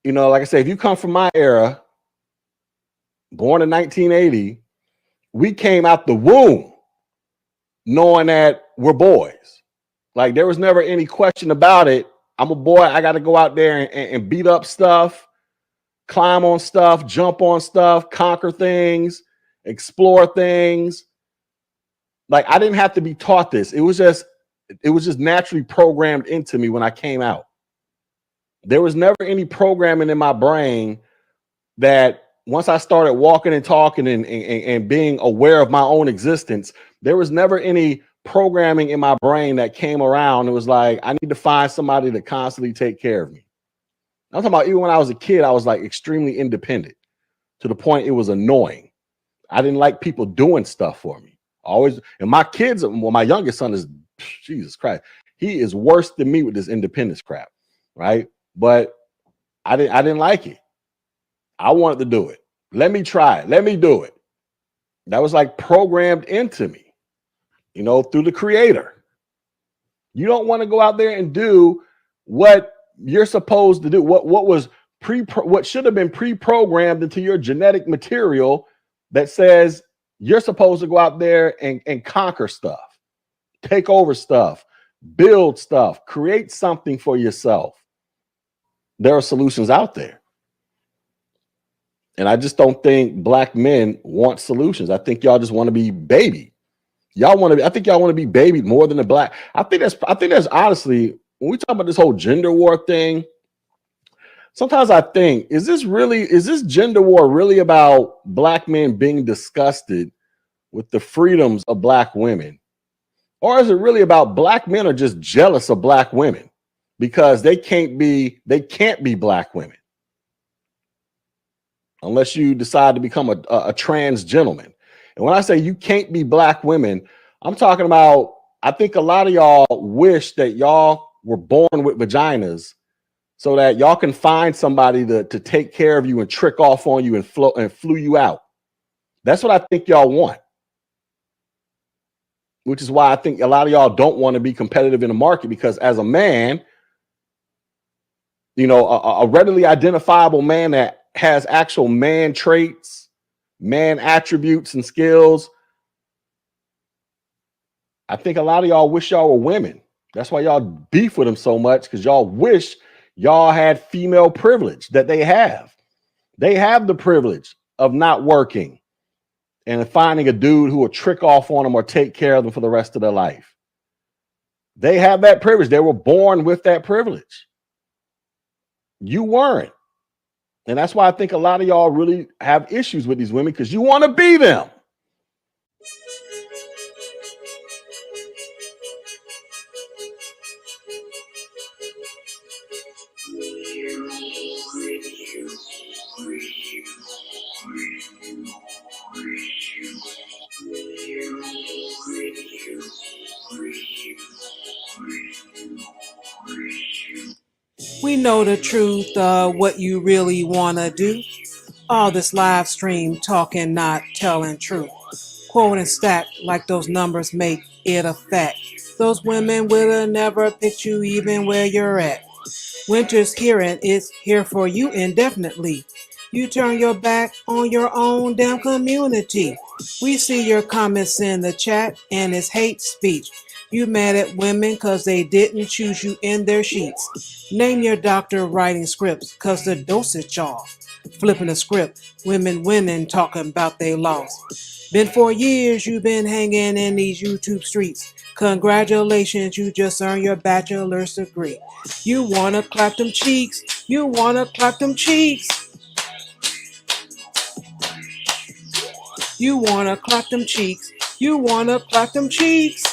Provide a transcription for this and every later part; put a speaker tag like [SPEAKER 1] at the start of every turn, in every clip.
[SPEAKER 1] You know, like I say, if you come from my era, born in 1980, we came out the womb knowing that we're boys. Like there was never any question about it. I'm a boy. I got to go out there and beat up stuff, climb on stuff, jump on stuff, conquer things, explore things. Like I didn't have to be taught this. It was just naturally programmed into me when I came out. There was never any programming in my brain that once I started walking and talking and being aware of my own existence, there was never any programming in my brain that came around. It was like, I need to find somebody to constantly take care of me. I'm talking about even when I was a kid, I was like extremely independent to the point it was annoying. I didn't like people doing stuff for me. Always, and my kids, well, my youngest son is, Jesus Christ, he is worse than me with this independence crap, right? But I didn't like it. I wanted to do it. Let me try it. Let me do it. That was like programmed into me, you know, through the creator. You don't want to go out there and do what you're supposed to do. What should have been pre-programmed into your genetic material that says you're supposed to go out there and conquer stuff, take over stuff, build stuff, create something for yourself. There are solutions out there. And I just don't think black men want solutions. I think y'all just want to be baby. Y'all want to. I think y'all want to be babied more than the black. I think that's honestly when we talk about this whole gender war thing. Sometimes I think, is this gender war really about black men being disgusted with the freedoms of black women? Or is it really about black men are just jealous of black women because they can't be black women unless you decide to become a trans gentleman. And when I say you can't be black women, I'm talking about, I think a lot of y'all wish that y'all were born with vaginas so that y'all can find somebody to take care of you and trick off on you and flew you out. That's what I think y'all want. Which is why I think a lot of y'all don't want to be competitive in the market, because as a man, a readily identifiable man that has actual man traits, man attributes and skills, I think a lot of y'all wish y'all were women. That's why y'all beef with them so much, because y'all wish y'all had female privilege that they have. They have the privilege of not working and finding a dude who will trick off on them or take care of them for the rest of their life. They have that privilege. They were born with that privilege. You weren't. And that's why I think a lot of y'all really have issues with these women, because you want to be them.
[SPEAKER 2] We know the truth, what you really want to do. All this live stream talking, not telling truth. Quote and stack like those numbers make it a fact. Those women would have never picked you even where you're at. Winter's here and it's here for you indefinitely. You turn your back on your own damn community. We see your comments in the chat and it's hate speech. You mad at women cause they didn't choose you in their sheets. Name your doctor writing scripts cause the dosage off. Flipping the script, women winning talking about they lost. Been 4 years you've been hanging in these YouTube streets. Congratulations, you just earned your bachelor's degree. You wanna clap them cheeks, you wanna clap them cheeks. You wanna clap them cheeks, you wanna clap them cheeks.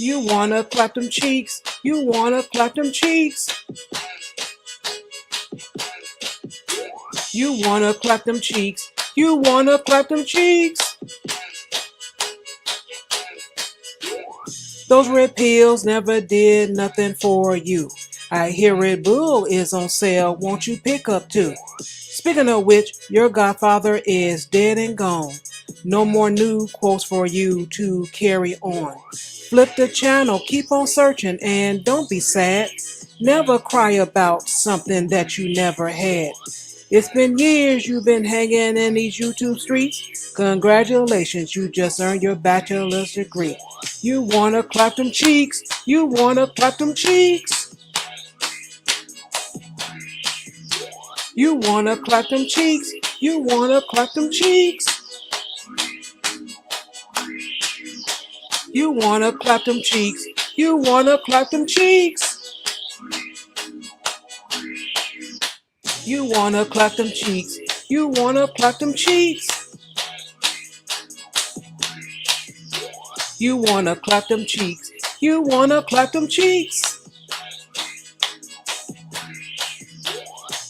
[SPEAKER 2] You wanna clap them cheeks, you wanna clap them cheeks. You wanna clap them cheeks, you wanna clap them cheeks. Those red pills never did nothing for you. I hear Red Bull is on sale, won't you pick up too? Speaking of which, your godfather is dead and gone. No more new quotes for you to carry on. Flip the channel, keep on searching, and don't be sad. Never cry about something that you never had. It's been years you've been hanging in these YouTube streets. Congratulations, you just earned your bachelor's degree. You wanna clap them cheeks, you wanna clap them cheeks. You wanna clap them cheeks, you wanna clap them cheeks. You wanna clap them cheeks, you wanna clap them cheeks. You wanna clap them cheeks, you wanna clap them cheeks. You wanna clap them cheeks, you wanna clap them cheeks.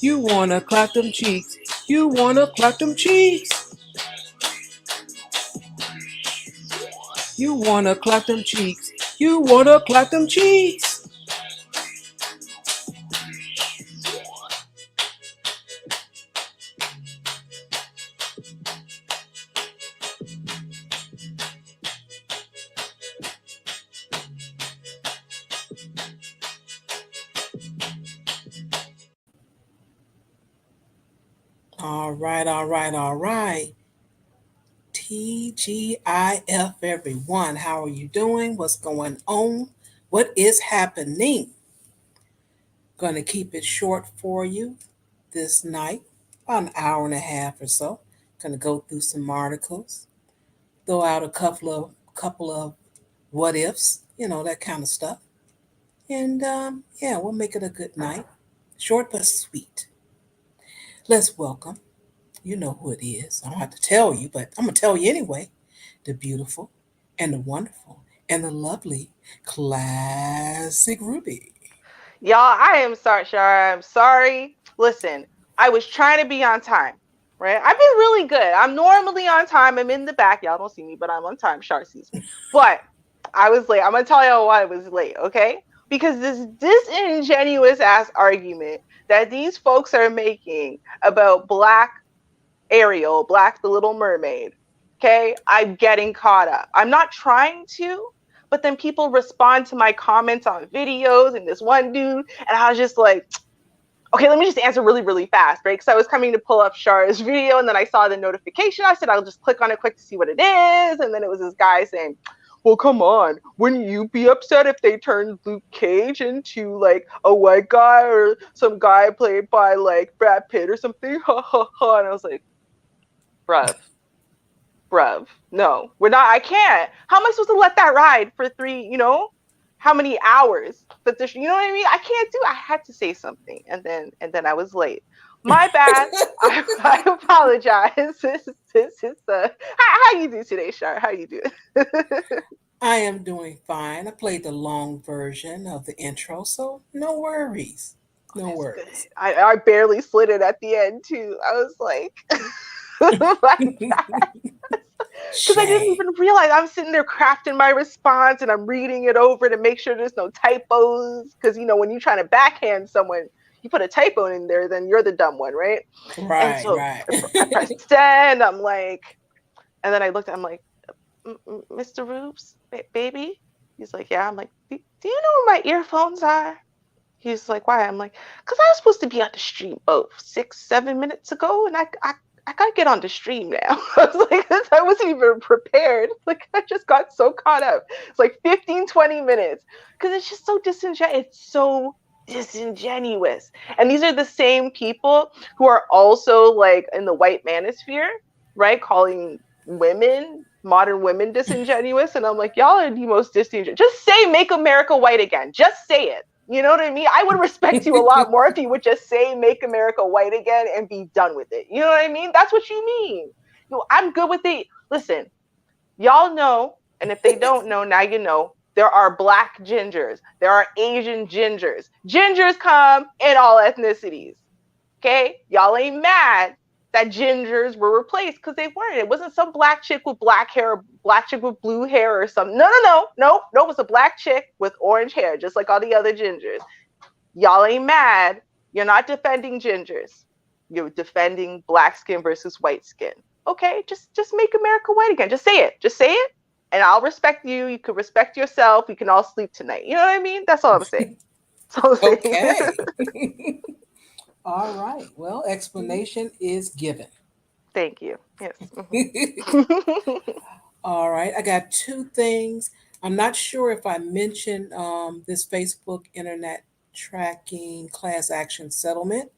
[SPEAKER 2] You wanna clap them cheeks, you wanna clap them cheeks. You wanna clap them cheeks, you wanna clap them cheeks. All right. TGIF, everyone. How are you doing? What's going on? What is happening? Going to keep it short for you this night, about an hour and a half or so. Gonna go through some articles, throw out a couple of what ifs, that kind of stuff. And yeah, we'll make it a good night. Short but sweet. Let's welcome, you know who it is. I don't have to tell you, but I'm gonna tell you anyway. The beautiful and the wonderful and the lovely classic Ruby.
[SPEAKER 3] Y'all, I am sorry, Shara. I'm sorry. Listen, I was trying to be on time, right? I've been really good. I'm normally on time. I'm in the back. Y'all don't see me, but I'm on time. Shara sees me. But I was late. I'm going to tell y'all why I was late, okay? Because this disingenuous ass argument that these folks are making about Black Ariel, Black the Little Mermaid, okay? I'm getting caught up. I'm not trying to, but then people respond to my comments on videos and this one dude, and I was just like, okay, let me just answer really, really fast, right? Because I was coming to pull up Shara's video, and then I saw the notification. I said, I'll just click on it quick to see what it is. And then it was this guy saying, well, come on, wouldn't you be upset if they turned Luke Cage into like a white guy or some guy played by like Brad Pitt or something? Ha ha ha. And I was like, bruv, no, we're not. I can't. How am I supposed to let that ride for three, how many hours? That this, you know what I mean? I can't do. I had to say something, and then I was late. My bad. I apologize. This is how you do today, Shar? How you doing?
[SPEAKER 2] I am doing fine. I played the long version of the intro, so no worries. No
[SPEAKER 3] That's
[SPEAKER 2] worries.
[SPEAKER 3] good. I barely slid it at the end too. I was like, like because I didn't even realize I'm sitting there crafting my response and I'm reading it over to make sure there's no typos. Because when you're trying to backhand someone, you put a typo in there, then you're the dumb one, right?
[SPEAKER 2] Right,
[SPEAKER 3] and so
[SPEAKER 2] right.
[SPEAKER 3] I pressed send. I'm like, and then I looked. I'm like, Mr. Rubes, baby. He's like, yeah. I'm like, do you know where my earphones are? He's like, why? I'm like, because I was supposed to be on the stream 6-7 minutes ago, and I gotta get on the stream now. I was like, I wasn't even prepared. Like, I just got so caught up. It's like 15-20 minutes because it's just so disingenuous. It's so disingenuous. And these are the same people who are also like in the white manosphere, right? Calling modern women disingenuous. And I'm like, y'all are the most disingenuous. Just say make America white again. Just say it. You know what I mean? I would respect you a lot more if you would just say make America white again and be done with it. You know what I mean? That's what you mean. I'm good with it. Listen, y'all know, and if they don't know, now you know, there are Black gingers. There are Asian gingers. Gingers come in all ethnicities. Okay? Y'all ain't mad that gingers were replaced because they weren't. It wasn't some Black chick with black hair, Black chick with blue hair or something. No. It was a Black chick with orange hair, just like all the other gingers. Y'all ain't mad. You're not defending gingers. You're defending Black skin versus white skin. Okay, just make America white again. Just say it. Just say it, and I'll respect you. You can respect yourself. We can all sleep tonight. You know what I mean? That's all I'm saying. That's all I'm saying.
[SPEAKER 2] Okay. All right. Well, explanation is given.
[SPEAKER 3] Thank you. Yes.
[SPEAKER 2] All right. I got two things. I'm not sure if I mentioned this Facebook Internet Tracking Class Action Settlement,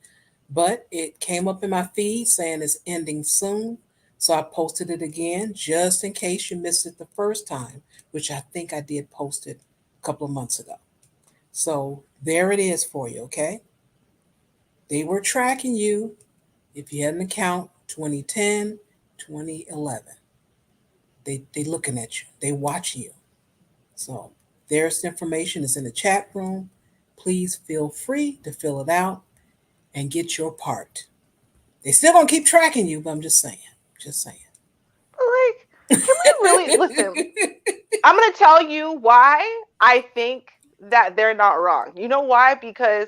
[SPEAKER 2] but it came up in my feed saying it's ending soon. So I posted it again just in case you missed it the first time, which I think I did post it a couple of months ago. So there it is for you, okay? They were tracking you if you had an account 2010, 2011. They looking at you. They watching you. So there's the information. It's in the chat room. Please feel free to fill it out and get your part. They still gonna keep tracking you, but I'm just saying. Just saying.
[SPEAKER 3] Like, can we really listen? I'm gonna tell you why I think that they're not wrong. You know why? Because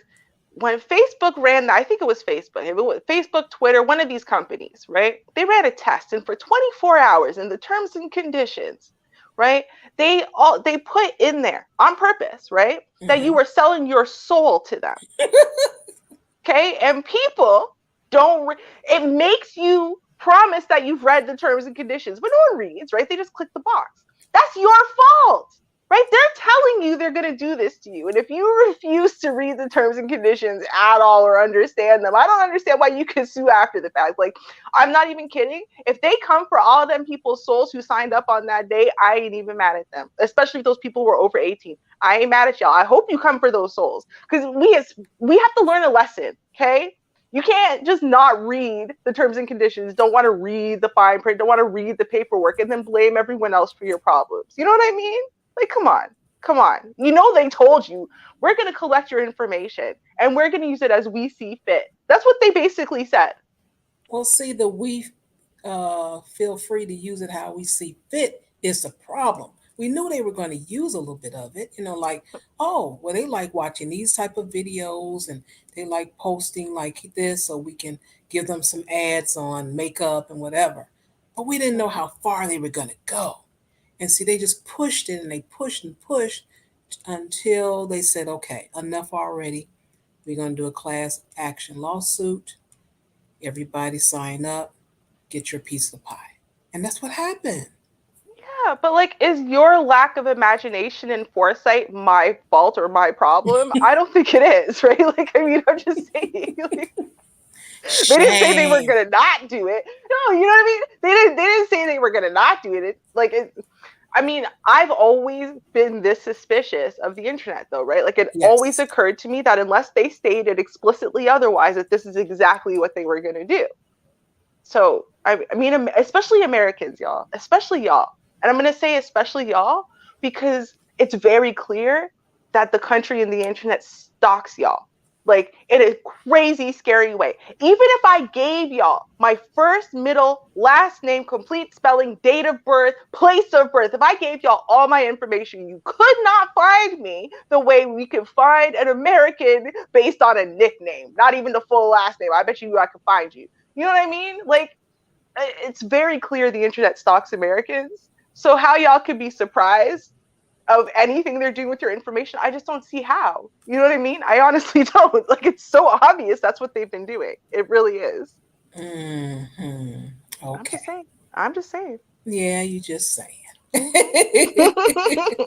[SPEAKER 3] when Facebook ran, I think it was Facebook, Twitter, one of these companies, right? They ran a test, and for 24 hours in the terms and conditions, right? They put in there on purpose, right? Mm-hmm. That you were selling your soul to them. Okay, and people don't. It makes you promise that you've read the terms and conditions, but no one reads, right? They just click the box. That's your fault, right? They're telling telling you they're going to do this to you. And if you refuse to read the terms and conditions at all or understand them, I don't understand why you can sue after the fact. Like, I'm not even kidding. If they come for all them people's souls who signed up on that day, I ain't even mad at them, especially if those people were over 18. I ain't mad at y'all. I hope you come for those souls, because we have to learn a lesson, okay? You can't just not read the terms and conditions, don't want to read the fine print, don't want to read the paperwork, and then blame everyone else for your problems. You know what I mean? Like, come on. Come on. You know they told you, we're going to collect your information and we're going to use it as we see fit. That's what they basically said.
[SPEAKER 2] Well, see, we feel free to use it how we see fit is the problem. We knew they were going to use a little bit of it, like, oh, well, they like watching these type of videos and they like posting like this so we can give them some ads on makeup and whatever. But we didn't know
[SPEAKER 3] Mm-hmm.
[SPEAKER 2] how far they were going to go. And see, they just pushed it and they pushed and pushed until they said, okay, enough already. We're going to do a class action lawsuit. Everybody sign up, get your piece of pie. And that's what happened.
[SPEAKER 3] Yeah, but like, is your lack of imagination and foresight my fault or my problem? I don't think it is, right? Like, I mean, I'm just saying, like, they didn't say they were
[SPEAKER 2] Shame.
[SPEAKER 3] gonna not do it. No, you know what I mean? They didn't say they were gonna not do it. I mean, I've always been this suspicious of the internet, though, right? Like, it always
[SPEAKER 2] Yes.
[SPEAKER 3] occurred to me that unless they stated explicitly otherwise, that this is exactly what they were going to do. So, I mean, especially Americans, y'all, especially y'all. And I'm going to say especially y'all because it's very clear that the country and the internet stalks y'all. Like, in a crazy, scary way. Even if I gave y'all my first, middle, last name, complete spelling, date of birth, place of birth, if I gave y'all all my information, you could not find me the way we could find an American based on a nickname, not even the full last name. I bet you I could find you. You know what I mean? Like, it's very clear the internet stalks Americans. So how y'all could be surprised of anything they're doing with your information, I just don't see how. You know what I mean? I honestly don't. Like, it's so obvious that's what they've been doing. It really is.
[SPEAKER 2] Hmm.
[SPEAKER 3] I'm
[SPEAKER 2] Okay.
[SPEAKER 3] just saying. I'm just saying.
[SPEAKER 2] Yeah, you just saying.
[SPEAKER 3] Mm-hmm.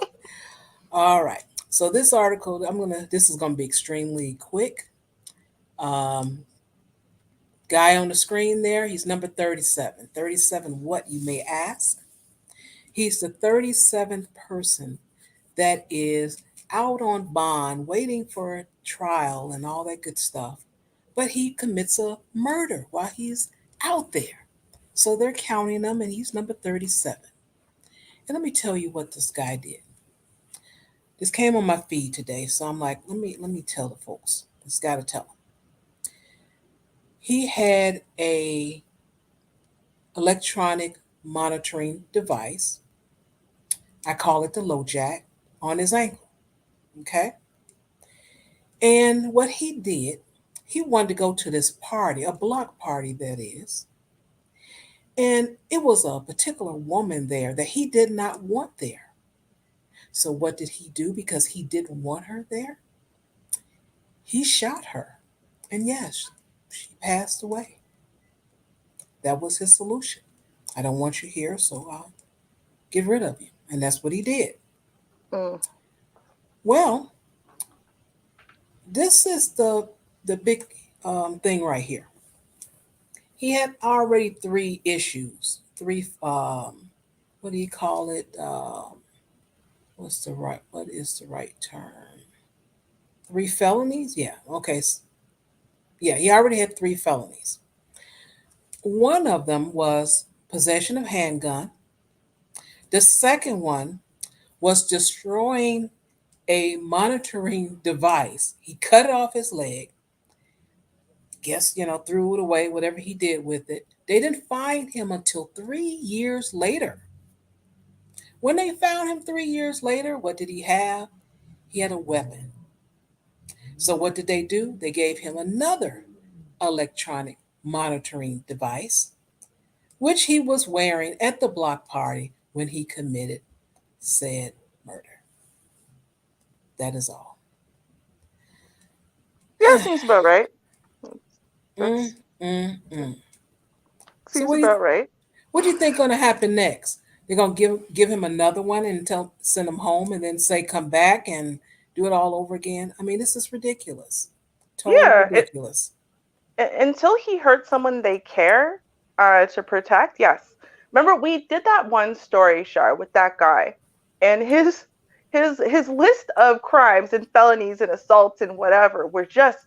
[SPEAKER 2] All right. So this article, this is gonna be extremely quick. Um, guy on the screen there, he's number 37. 37, what you may ask? He's the 37th person that is out on bond waiting for a trial and all that good stuff. But he commits a murder while he's out there. So they're counting him and he's number 37. And let me tell you what this guy did. This came on my feed today, so I'm like, let me tell the folks. It's got to tell them. He had a electronic monitoring device. I call it the low jack on his ankle. Okay. And what he did, he wanted to go to this party, a block party that is. And it was a particular woman there that he did not want there. So what did he do because he didn't want her there? He shot her. And yes, she passed away. That was his solution. I don't want you here, so I'll get rid of you. And that's what he did.
[SPEAKER 3] Mm.
[SPEAKER 2] Well, this is the big thing right here. He had already three issues, three what do you call it? What is the right term? Three felonies? Yeah. Okay. Yeah, he already had three felonies. One of them was possession of handgun. The second one was destroying a monitoring device. He cut it off his leg. Guess, threw it away, whatever he did with it. They didn't find him until 3 years later. When they found him 3 years later, what did he have? He had a weapon. So what did they do? They gave him another electronic monitoring device, which he was wearing at the block party when he committed said murder. That is all.
[SPEAKER 3] Yeah, seems about right.
[SPEAKER 2] Mm,
[SPEAKER 3] That's
[SPEAKER 2] mm, mm. So
[SPEAKER 3] seems about right.
[SPEAKER 2] what do you think going to happen next? They're gonna give him another one and send him home and then say come back and do it all over again. I mean, this is ridiculous. Totally
[SPEAKER 3] Yeah,
[SPEAKER 2] ridiculous.
[SPEAKER 3] until he hurts someone they care to protect, yes. Remember, we did that one story, Shar, with that guy, and his list of crimes and felonies and assaults and whatever were just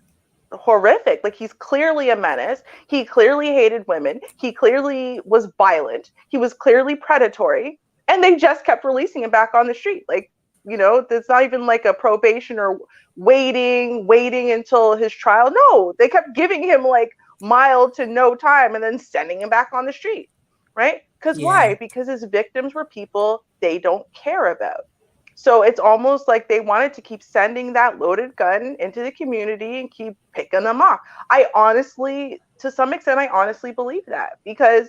[SPEAKER 3] horrific. Like, he's clearly a menace. He clearly hated women. He clearly was violent. He was clearly predatory, and they just kept releasing him back on the street. Like, there's not even like a probation or waiting until his trial. No, they kept giving him like mild to no time and then sending him back on the street, right? Because why? Because his victims were people they don't care about. So it's almost like they wanted to keep sending that loaded gun into the community and keep picking them off. To some extent, I honestly believe that, because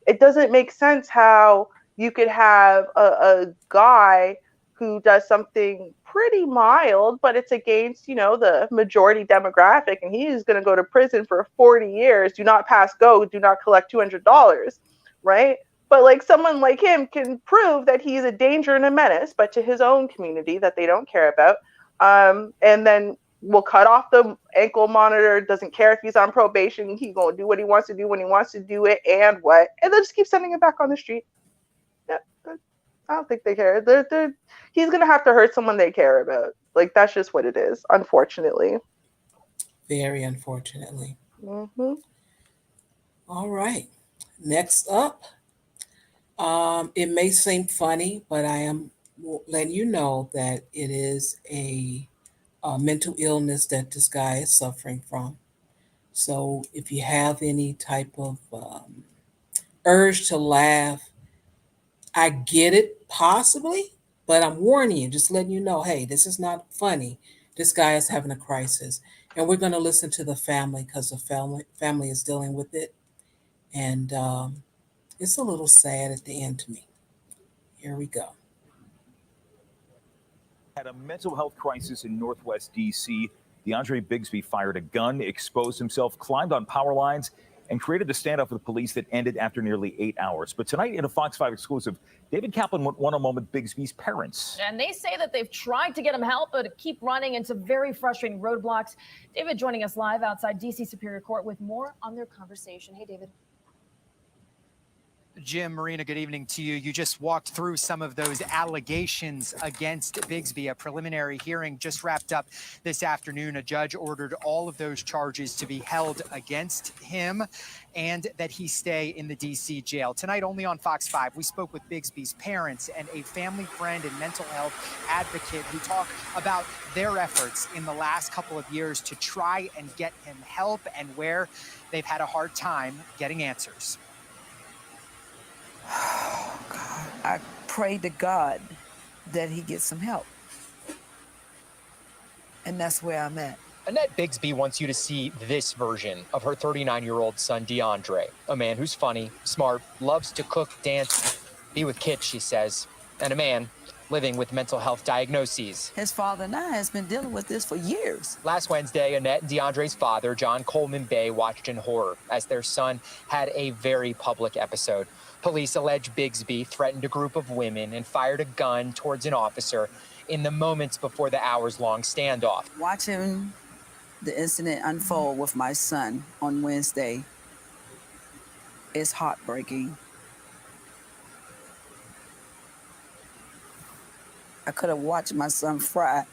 [SPEAKER 3] it doesn't make sense how you could have a guy who does something pretty mild, but it's against, the majority demographic, and he's going to go to prison for 40 years, do not pass go, do not collect $200, right? But like someone like him can prove that he's a danger and a menace, but to his own community that they don't care about. And then will cut off the ankle monitor, doesn't care if he's on probation, he's going to do what he wants to do when he wants to do it, and then just keep sending him back on the street. Yeah, I don't think they care. He's going to have to hurt someone they care about. Like, that's just what it is, unfortunately.
[SPEAKER 2] Very unfortunately.
[SPEAKER 3] Mm-hmm.
[SPEAKER 2] All right. Next up, it may seem funny, but I am letting you know that it is a mental illness that this guy is suffering from. So if you have any type of urge to laugh, I get it possibly, but I'm warning you, just letting you know, hey, this is not funny. This guy is having a crisis. And we're going to listen to the family because the family is dealing with it. And it's a little sad at the end to me. Here we go.
[SPEAKER 4] Had a mental health crisis in Northwest D.C. DeAndre Bigsby fired a gun, exposed himself, climbed on power lines, and created a standoff with police that ended after nearly 8 hours. But tonight, in a Fox 5 exclusive, David Kaplan went one-on-one with Bigsby's parents.
[SPEAKER 5] And they say that they've tried to get him help, but keep running into very frustrating roadblocks. David joining us live outside D.C. Superior Court with more on their conversation. Hey, David.
[SPEAKER 6] Jim, Marina, good evening to you. You just walked through some of those allegations against Bigsby. A preliminary hearing just wrapped up this afternoon. A judge ordered all of those charges to be held against him and that he stay in the D.C. jail. Tonight, only on Fox 5, we spoke with Bigsby's parents and a family friend and mental health advocate who talk about their efforts in the last couple of years to try and get him help and where they've had a hard time getting answers.
[SPEAKER 7] Oh, God. I pray to God that he gets some help. And that's where I'm at.
[SPEAKER 8] Annette Bigsby wants you to see this version of her 39-year-old son, DeAndre, a man who's funny, smart, loves to cook, dance, be with kids, she says, and a man living with mental health diagnoses.
[SPEAKER 7] His father and I has been dealing with this for years.
[SPEAKER 8] Last Wednesday, Annette and DeAndre's father, John Coleman Bay, watched in horror as their son had a very public episode. Police allege Bigsby threatened a group of women and fired a gun towards an officer in the moments before the hours-long standoff.
[SPEAKER 7] Watching the incident unfold with my son on Wednesday is heartbreaking. I could have watched my son fry.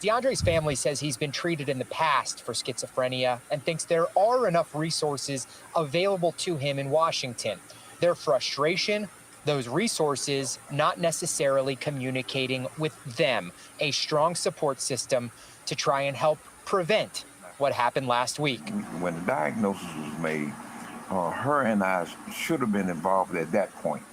[SPEAKER 8] DeAndre's family says he's been treated in the past for schizophrenia and thinks there are enough resources available to him in Washington. Their frustration, those resources not necessarily communicating with them, a strong support system to try and help prevent what happened last week.
[SPEAKER 9] When the diagnosis was made, her and I should have been involved at that point.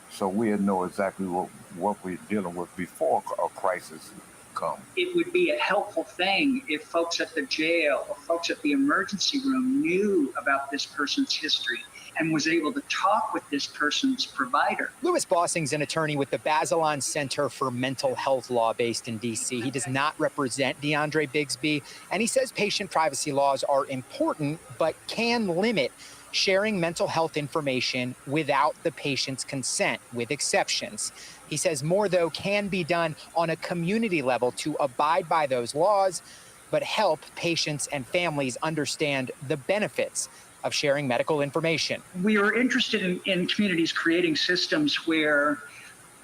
[SPEAKER 9] So we'd know exactly what we're dealing with before a crisis come.
[SPEAKER 10] It would be a helpful thing if folks at the jail or folks at the emergency room knew about this person's history and was able to talk with this person's provider.
[SPEAKER 8] Louis Bossing's an attorney with the Bazelon Center for Mental Health Law based in D.C. He does not represent DeAndre Bigsby, and he says patient privacy laws are important but can limit sharing mental health information without the patient's consent, with exceptions. He says more, though, can be done on a community level to abide by those laws, but help patients and families understand the benefits of sharing medical information.
[SPEAKER 10] We are interested in communities creating systems where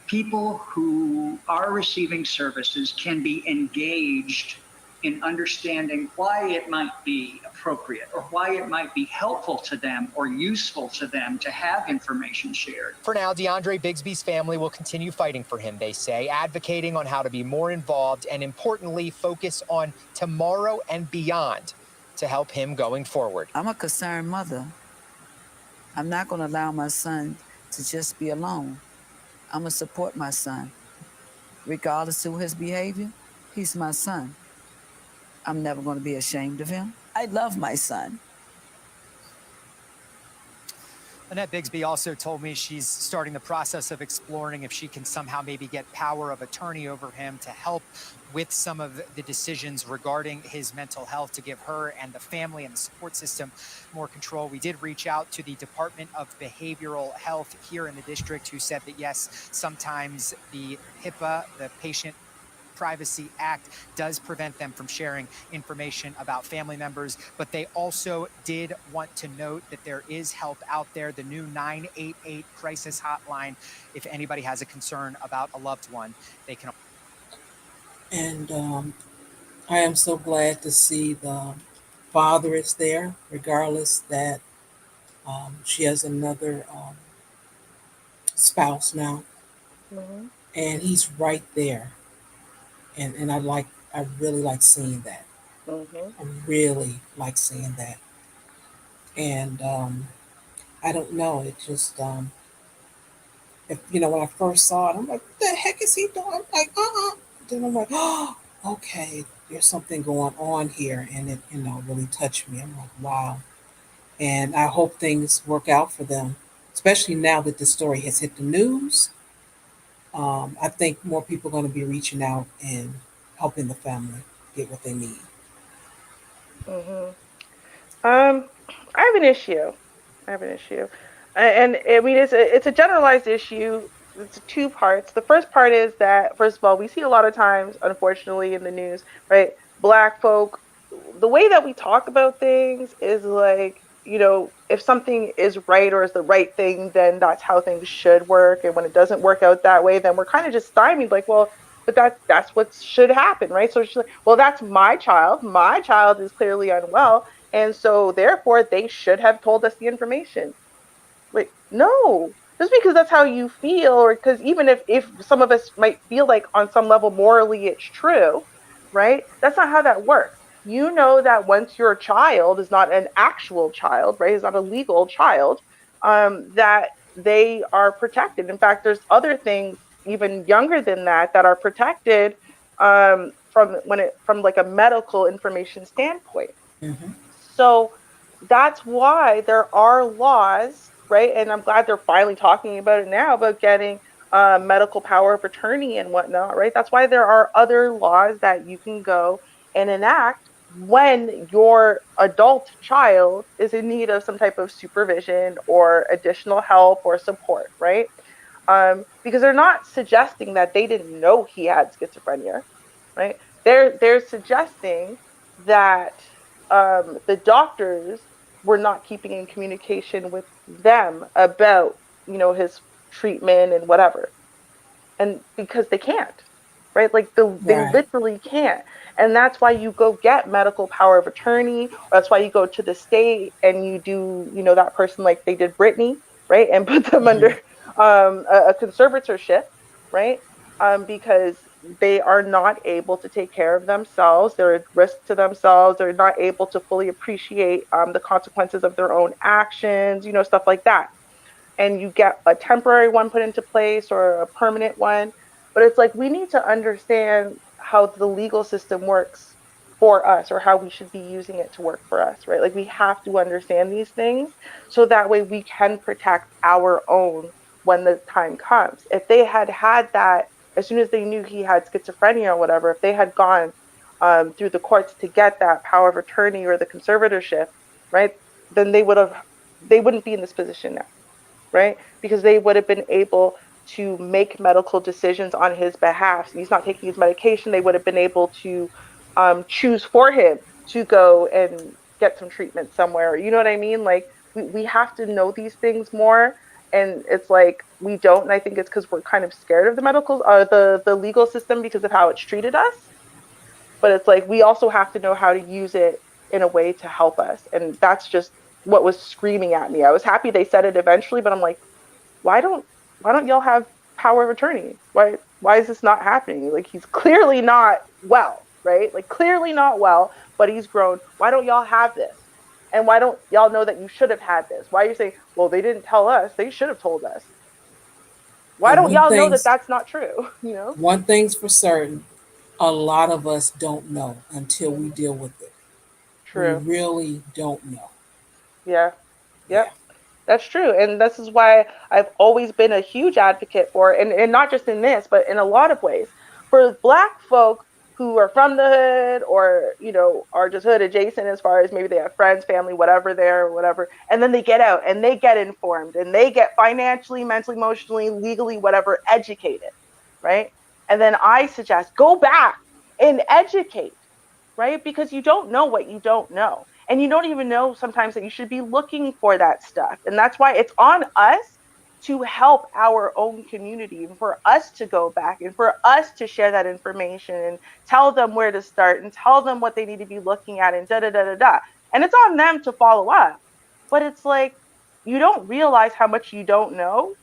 [SPEAKER 10] people who are receiving services can be engaged in understanding why it might be appropriate or why it might be helpful to them or useful to them to have information shared.
[SPEAKER 8] For now, DeAndre Bigsby's family will continue fighting for him, they say, advocating on how to be more involved and, importantly, focus on tomorrow and beyond to help him going forward.
[SPEAKER 7] I'm a concerned mother. I'm not going to allow my son to just be alone. I'm going to support my son. Regardless of his behavior, he's my son. I'm never going to be ashamed of him. I love my son.
[SPEAKER 6] Annette Bigsby also told me she's starting the process of exploring if she can somehow maybe get power of attorney over him to help with some of the decisions regarding his mental health, to give her and the family and the support system more control. We did reach out to the Department of Behavioral Health here in the district, who said that, yes, sometimes the HIPAA, the Patient Privacy Act, does prevent them from sharing information about family members, but they also did want to note that there is help out there, the new 988 crisis hotline. If anybody has a concern about a loved one, they can.
[SPEAKER 2] And I am so glad to see the father is there, regardless that she has another spouse now,
[SPEAKER 3] Mhm.
[SPEAKER 2] and he's right there. And I really like seeing that.
[SPEAKER 3] Mhm.
[SPEAKER 2] I really like seeing that. And I don't know, it just if when I first saw it, I'm like, what the heck is he doing? I'm like, Then I'm like, oh, okay, there's something going on here, and it really touched me. I'm like, wow. And I hope things work out for them, especially now that the story has hit the news. I think more people are going to be reaching out and helping the family get what they need.
[SPEAKER 3] Mhm. I have an issue. I have an issue, and I mean it's a generalized issue. It's two parts. The first part is that, first of all, we see a lot of times, unfortunately, in the news, right? Black folk, the way that we talk about things is like, if something is right or is the right thing, then that's how things should work. And when it doesn't work out that way, then we're kind of just stymied, like, well, but that's what should happen, right? So she's like, well, that's my child. My child is clearly unwell, and so therefore they should have told us the information. Like, no, just because that's how you feel, or because even if some of us might feel like on some level morally it's true, right? That's not how that works. You know that once your child is not an actual child, right? Is not a legal child, that they are protected. In fact, there's other things even younger than that are protected, from like a medical information standpoint.
[SPEAKER 2] Mm-hmm.
[SPEAKER 3] So that's why there are laws, right? And I'm glad they're finally talking about it now, about getting medical power of attorney and whatnot, right? That's why there are other laws that you can go and enact when your adult child is in need of some type of supervision or additional help or support, right? Because they're not suggesting that they didn't know he had schizophrenia, right? They're suggesting that the doctors were not keeping in communication with them about his treatment and whatever, and because they can't, right? Like they
[SPEAKER 2] Right.
[SPEAKER 3] literally can't, and that's why you go get medical power of attorney. Or that's why you go to the state and you do that person like they did Brittany, right, and put them under
[SPEAKER 2] Mm-hmm.
[SPEAKER 3] a conservatorship, right? Because they are not able to take care of themselves. They're at risk to themselves. They're not able to fully appreciate the consequences of their own actions, stuff like that. And you get a temporary one put into place or a permanent one. But it's like we need to understand how the legal system works for us, or how we should be using it to work for us, right? Like we have to understand these things so that way we can protect our own when the time comes. If they had had that as soon as they knew he had schizophrenia or whatever, if they had gone through the courts to get that power of attorney or the conservatorship, right, then they would have they wouldn't be in this position now, right? Because they would have been able to make medical decisions on his behalf. So he's not taking his medication. They would have been able to choose for him to go and get some treatment somewhere. You know what I mean? Like we have to know these things more. And it's like we don't, and I think it's because we're kind of scared of the medical, the legal system because of how it's treated us. But it's like we also have to know how to use it in a way to help us, and that's just what was screaming at me. I was happy they said it eventually, but I'm like, why don't y'all have power of attorney? Why is this not happening? Like he's clearly not well, right? Like clearly not well, but he's grown. Why don't y'all have this? And why don't y'all know that you should have had this? Why are you saying, well, they didn't tell us, they should have told us? Why
[SPEAKER 2] And
[SPEAKER 3] don't y'all know that that's not true? You know?
[SPEAKER 2] one thing's for certain, a lot of us don't know until we deal with it. We
[SPEAKER 3] True.
[SPEAKER 2] really don't know.
[SPEAKER 3] Yeah.
[SPEAKER 2] Yeah.
[SPEAKER 3] Yep. That's true. And this is why I've always been a huge advocate for, and not just in this, but in a lot of ways, for Black folk who are from the hood or, you know, are just hood adjacent as far as maybe they have friends, family, whatever there, whatever. And then they get out and they get informed and they get financially, mentally, emotionally, legally, whatever, educated, right? And then I suggest go back and educate, right? Because you don't know what you don't know. And you don't even know sometimes that you should be looking for that stuff. And that's why it's on us to help our own community and for us to go back and for us to share that information and tell them where to start and tell them what they need to be looking at and da da da da da. And it's on them to follow up. But it's like you don't realize how much you don't know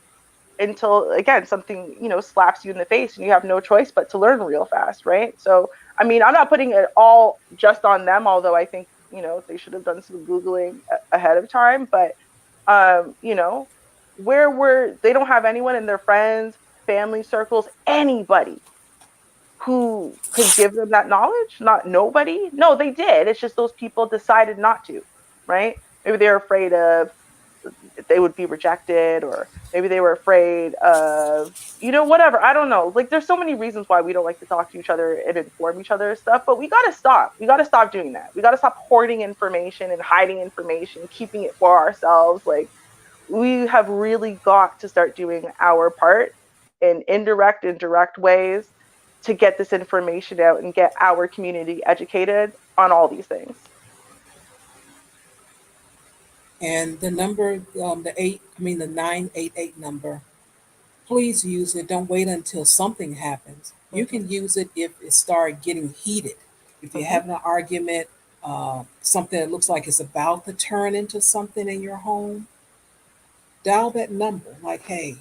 [SPEAKER 3] until again something, you know, slaps you in the face and you have no choice but to learn real fast, right? So I mean, I'm not putting it all just on them, although I think, you know, they should have done some googling ahead of time. But you know, they don't have anyone in their friends, family circles, anybody who could give them that knowledge. Not nobody. No, they did. It's just those people decided not to, right? Maybe they're afraid of they would be rejected, or maybe they were afraid of, you know, whatever. I don't know. Like there's so many reasons why we don't like to talk to each other and inform each other and stuff, but we got to stop. We got to stop doing that. We got to stop hoarding information and hiding information, keeping it for ourselves. Like we have really got to start doing our part in indirect and direct ways to get this information out and get our community educated on all these things.
[SPEAKER 2] And the number, the 988 number, please use it. Don't wait until something happens. You can use it if it started getting heated. If you're having an argument, something that looks like it's about to turn into something in your home, dial that number. Like, hey,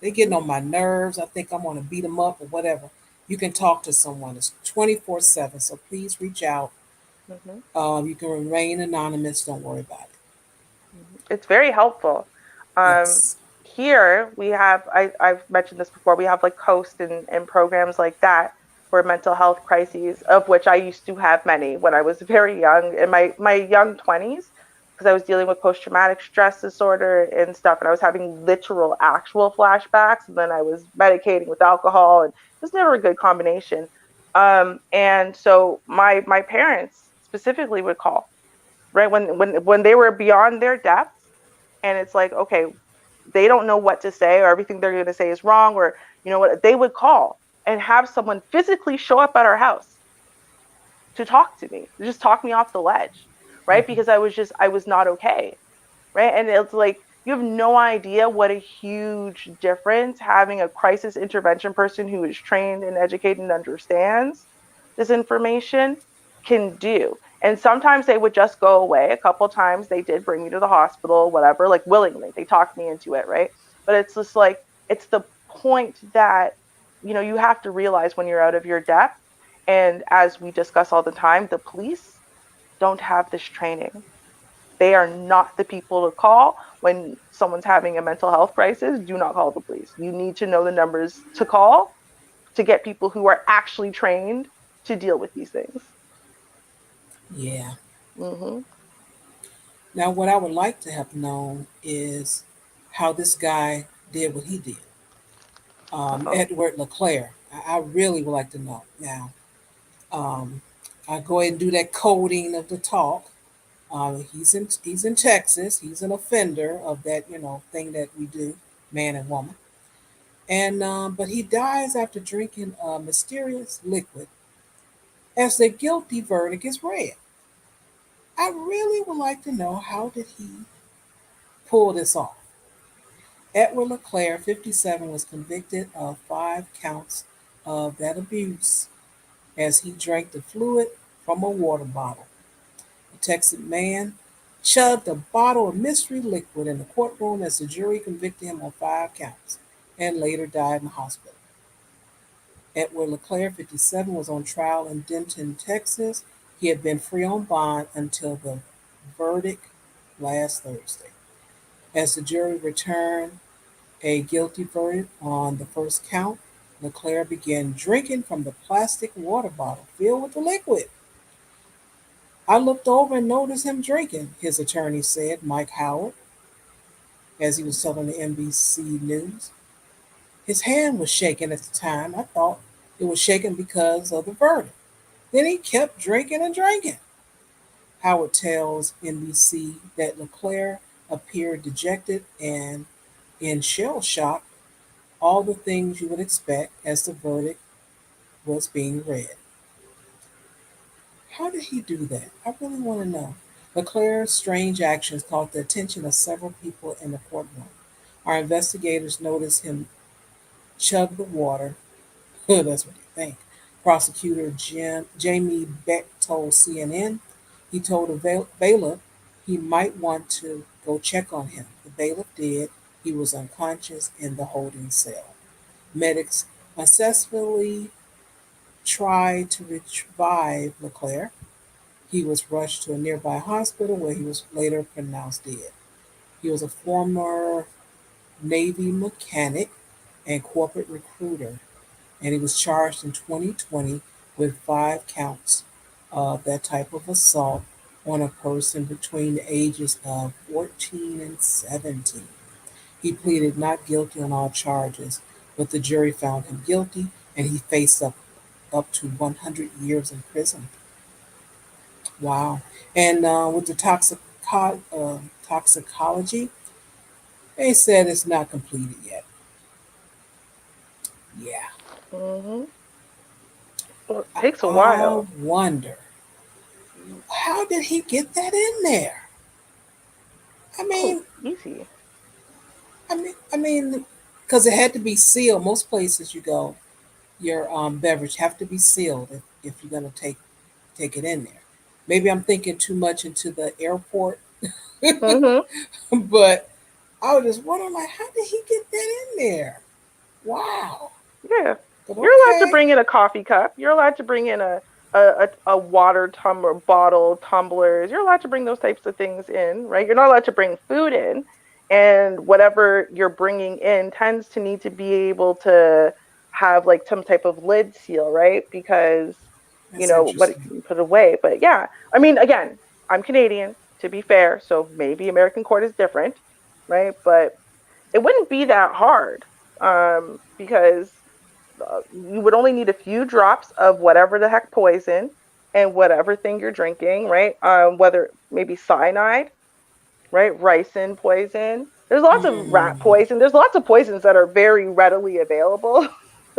[SPEAKER 2] they're getting on my nerves. I think I'm going to beat them up or whatever. You can talk to someone. It's 24/7. So please reach out. You can remain anonymous. Don't worry about it.
[SPEAKER 3] It's very helpful.
[SPEAKER 2] Yes.
[SPEAKER 3] Here we have, I've mentioned this before, we have like COAST and programs like that for mental health crises, of which I used to have many when I was very young, in my young 20s, because I was dealing with post-traumatic stress disorder and stuff, and I was having literal actual flashbacks, and then I was medicating with alcohol, and it was never a good combination. And so my parents specifically would call, right, when they were beyond their depth, and it's like, okay, they don't know what to say, or everything they're going to say is wrong, or you know what, they would call and have someone physically show up at our house to talk to me, to just talk me off the ledge, right? Because I was not okay, right? And it's like you have no idea what a huge difference having a crisis intervention person who is trained and educated and understands this information can do. And sometimes they would just go away. A couple of times they did bring me to the hospital, whatever, like willingly. They talked me into it, right? But it's just like, it's the point that, you know, you have to realize when you're out of your depth. And as we discuss all the time, the police don't have this training. They are not the people to call when someone's having a mental health crisis. Do not call the police. You need to know the numbers to call to get people who are actually trained to deal with these things.
[SPEAKER 2] Yeah. Now, what I would like to have known is how this guy did what he did. Edward LeClaire. I really would like to know. Now, I go ahead and do that coding of the talk. He's in Texas. He's an offender of that thing that we do, man and woman. And but he dies after drinking a mysterious liquid as the guilty verdict is read. I really would like to know, how did he pull this off? Edward LeClaire, 57, was convicted of 5 counts of that abuse as he drank the fluid from a water bottle. The Texas man chugged a bottle of mystery liquid in the courtroom as the jury convicted him on 5 counts and later died in the hospital. Edward LeClaire, 57, was on trial in Denton, Texas. He had been free on bond until the verdict last Thursday. As the jury returned a guilty verdict on the first count, LeClaire began drinking from the plastic water bottle filled with the liquid. I looked over and noticed him drinking, his attorney said, Mike Howard, as he was telling the NBC News. His hand was shaking at the time. I thought it was shaking because of the verdict. Then he kept drinking and drinking. Howard tells NBC that LeClaire appeared dejected and in shell shock, all the things you would expect as the verdict was being read. How did he do that? I really want to know. LeClaire's strange actions caught the attention of several people in the courtroom. Our investigators noticed him chug the water. That's what they think. Prosecutor Jamie Beck told CNN he told a bailiff he might want to go check on him. The bailiff did. He was unconscious in the holding cell. Medics unsuccessfully tried to revive LeClaire. He was rushed to a nearby hospital where he was later pronounced dead. He was a former Navy mechanic and corporate recruiter, and he was charged in 2020 with 5 counts of that type of assault on a person between the ages of 14 and 17. He pleaded not guilty on all charges, but the jury found him guilty, and he faced up to 100 years in prison. Wow. And with the toxicology, they said it's not completed yet. Yeah.
[SPEAKER 3] Well, it takes a while.
[SPEAKER 2] I wonder, how did he get that in there? I mean,
[SPEAKER 3] Easy.
[SPEAKER 2] because it had to be sealed. Most places you go, your beverage have to be sealed if you're gonna take it in there. Maybe I'm thinking too much into the airport, but I was just wondering, like, how did he get that in there? Wow.
[SPEAKER 3] Yeah.
[SPEAKER 2] But
[SPEAKER 3] You're allowed to
[SPEAKER 2] okay.
[SPEAKER 3] bring in a coffee cup. You're allowed to bring in a water tumbler, bottle, tumblers. You're allowed to bring those types of things in, right? You're not allowed to bring food in. And whatever you're bringing in tends to need to be able to have like some type of lid seal, right? Because,
[SPEAKER 2] That's
[SPEAKER 3] what
[SPEAKER 2] interesting.
[SPEAKER 3] you put away. But yeah, I mean, again, I'm Canadian, to be fair. So maybe American court is different, right? But it wouldn't be that hard because you would only need a few drops of whatever the heck poison and whatever thing you're drinking, right? Whether maybe cyanide, right? Ricin poison. There's lots of rat poison. There's lots of poisons that are very readily available,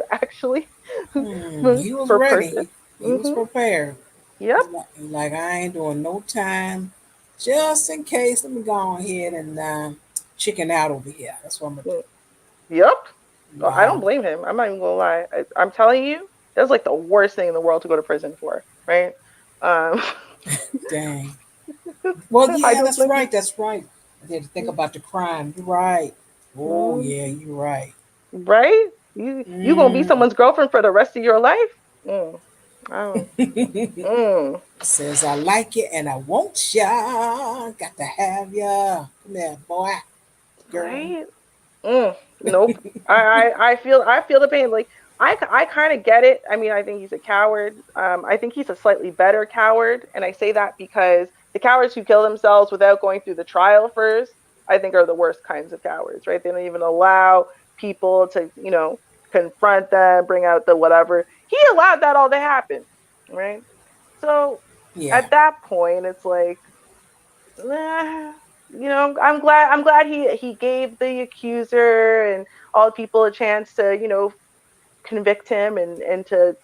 [SPEAKER 3] actually,
[SPEAKER 2] He was
[SPEAKER 3] for
[SPEAKER 2] ready.
[SPEAKER 3] purchase.
[SPEAKER 2] He was prepared.
[SPEAKER 3] Yep.
[SPEAKER 2] Like, I ain't doing no time. Just in case, let me go on ahead and chicken out over here. That's what I'm gonna do.
[SPEAKER 3] Yep. I don't
[SPEAKER 2] Wow.
[SPEAKER 3] blame him. I'm not even gonna lie. I'm telling you, that's like the worst thing in the world to go to prison for, right? Um,
[SPEAKER 2] Dang. Well,
[SPEAKER 3] I
[SPEAKER 2] yeah,
[SPEAKER 3] don't
[SPEAKER 2] that's
[SPEAKER 3] blame
[SPEAKER 2] right. That's right. I had to think about the crime. You're right. Oh,
[SPEAKER 3] him.
[SPEAKER 2] yeah, you're right.
[SPEAKER 3] Right? You gonna be
[SPEAKER 2] Mm.
[SPEAKER 3] someone's girlfriend for the rest of your life? Mm. Oh. Mm.
[SPEAKER 2] Says I like it and I want ya. Got to have ya. Come here, boy, girl.
[SPEAKER 3] Right? Nope. I feel the pain. Like I kind of get it. I mean, I think he's a coward. I think he's a slightly better coward, and I say that because the cowards who kill themselves without going through the trial first, I think, are the worst kinds of cowards. Right? They don't even allow people to, confront them, bring out the whatever. He allowed that all to happen. Right? So
[SPEAKER 2] Yeah.
[SPEAKER 3] at that point, it's like, I'm glad he gave the accuser and all the people a chance to, convict him and to,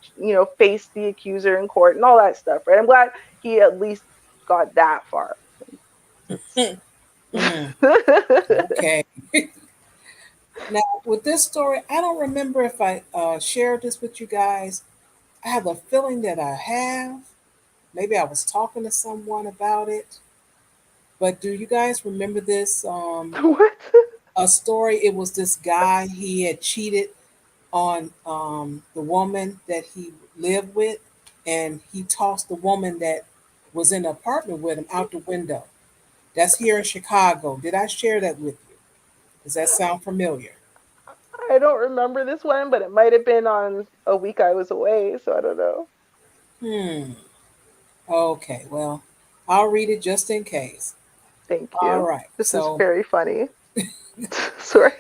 [SPEAKER 3] face the accuser in court and all that stuff, right? I'm glad he at least got that far.
[SPEAKER 2] Okay. Now, with this story, I don't remember if I shared this with you guys. I have a feeling that I have. Maybe I was talking to someone about it. But do you guys remember this?
[SPEAKER 3] What?
[SPEAKER 2] A story. It was this guy. He had cheated on the woman that he lived with, and he tossed the woman that was in the apartment with him out the window. That's here in Chicago. Did I share that with you? Does that sound familiar?
[SPEAKER 3] I don't remember this one, but it might have been on a week I was away, so I don't know.
[SPEAKER 2] Hmm. Okay. Well, I'll read it just in case.
[SPEAKER 3] Thank
[SPEAKER 2] All
[SPEAKER 3] you.
[SPEAKER 2] right.
[SPEAKER 3] This is very funny. Sorry.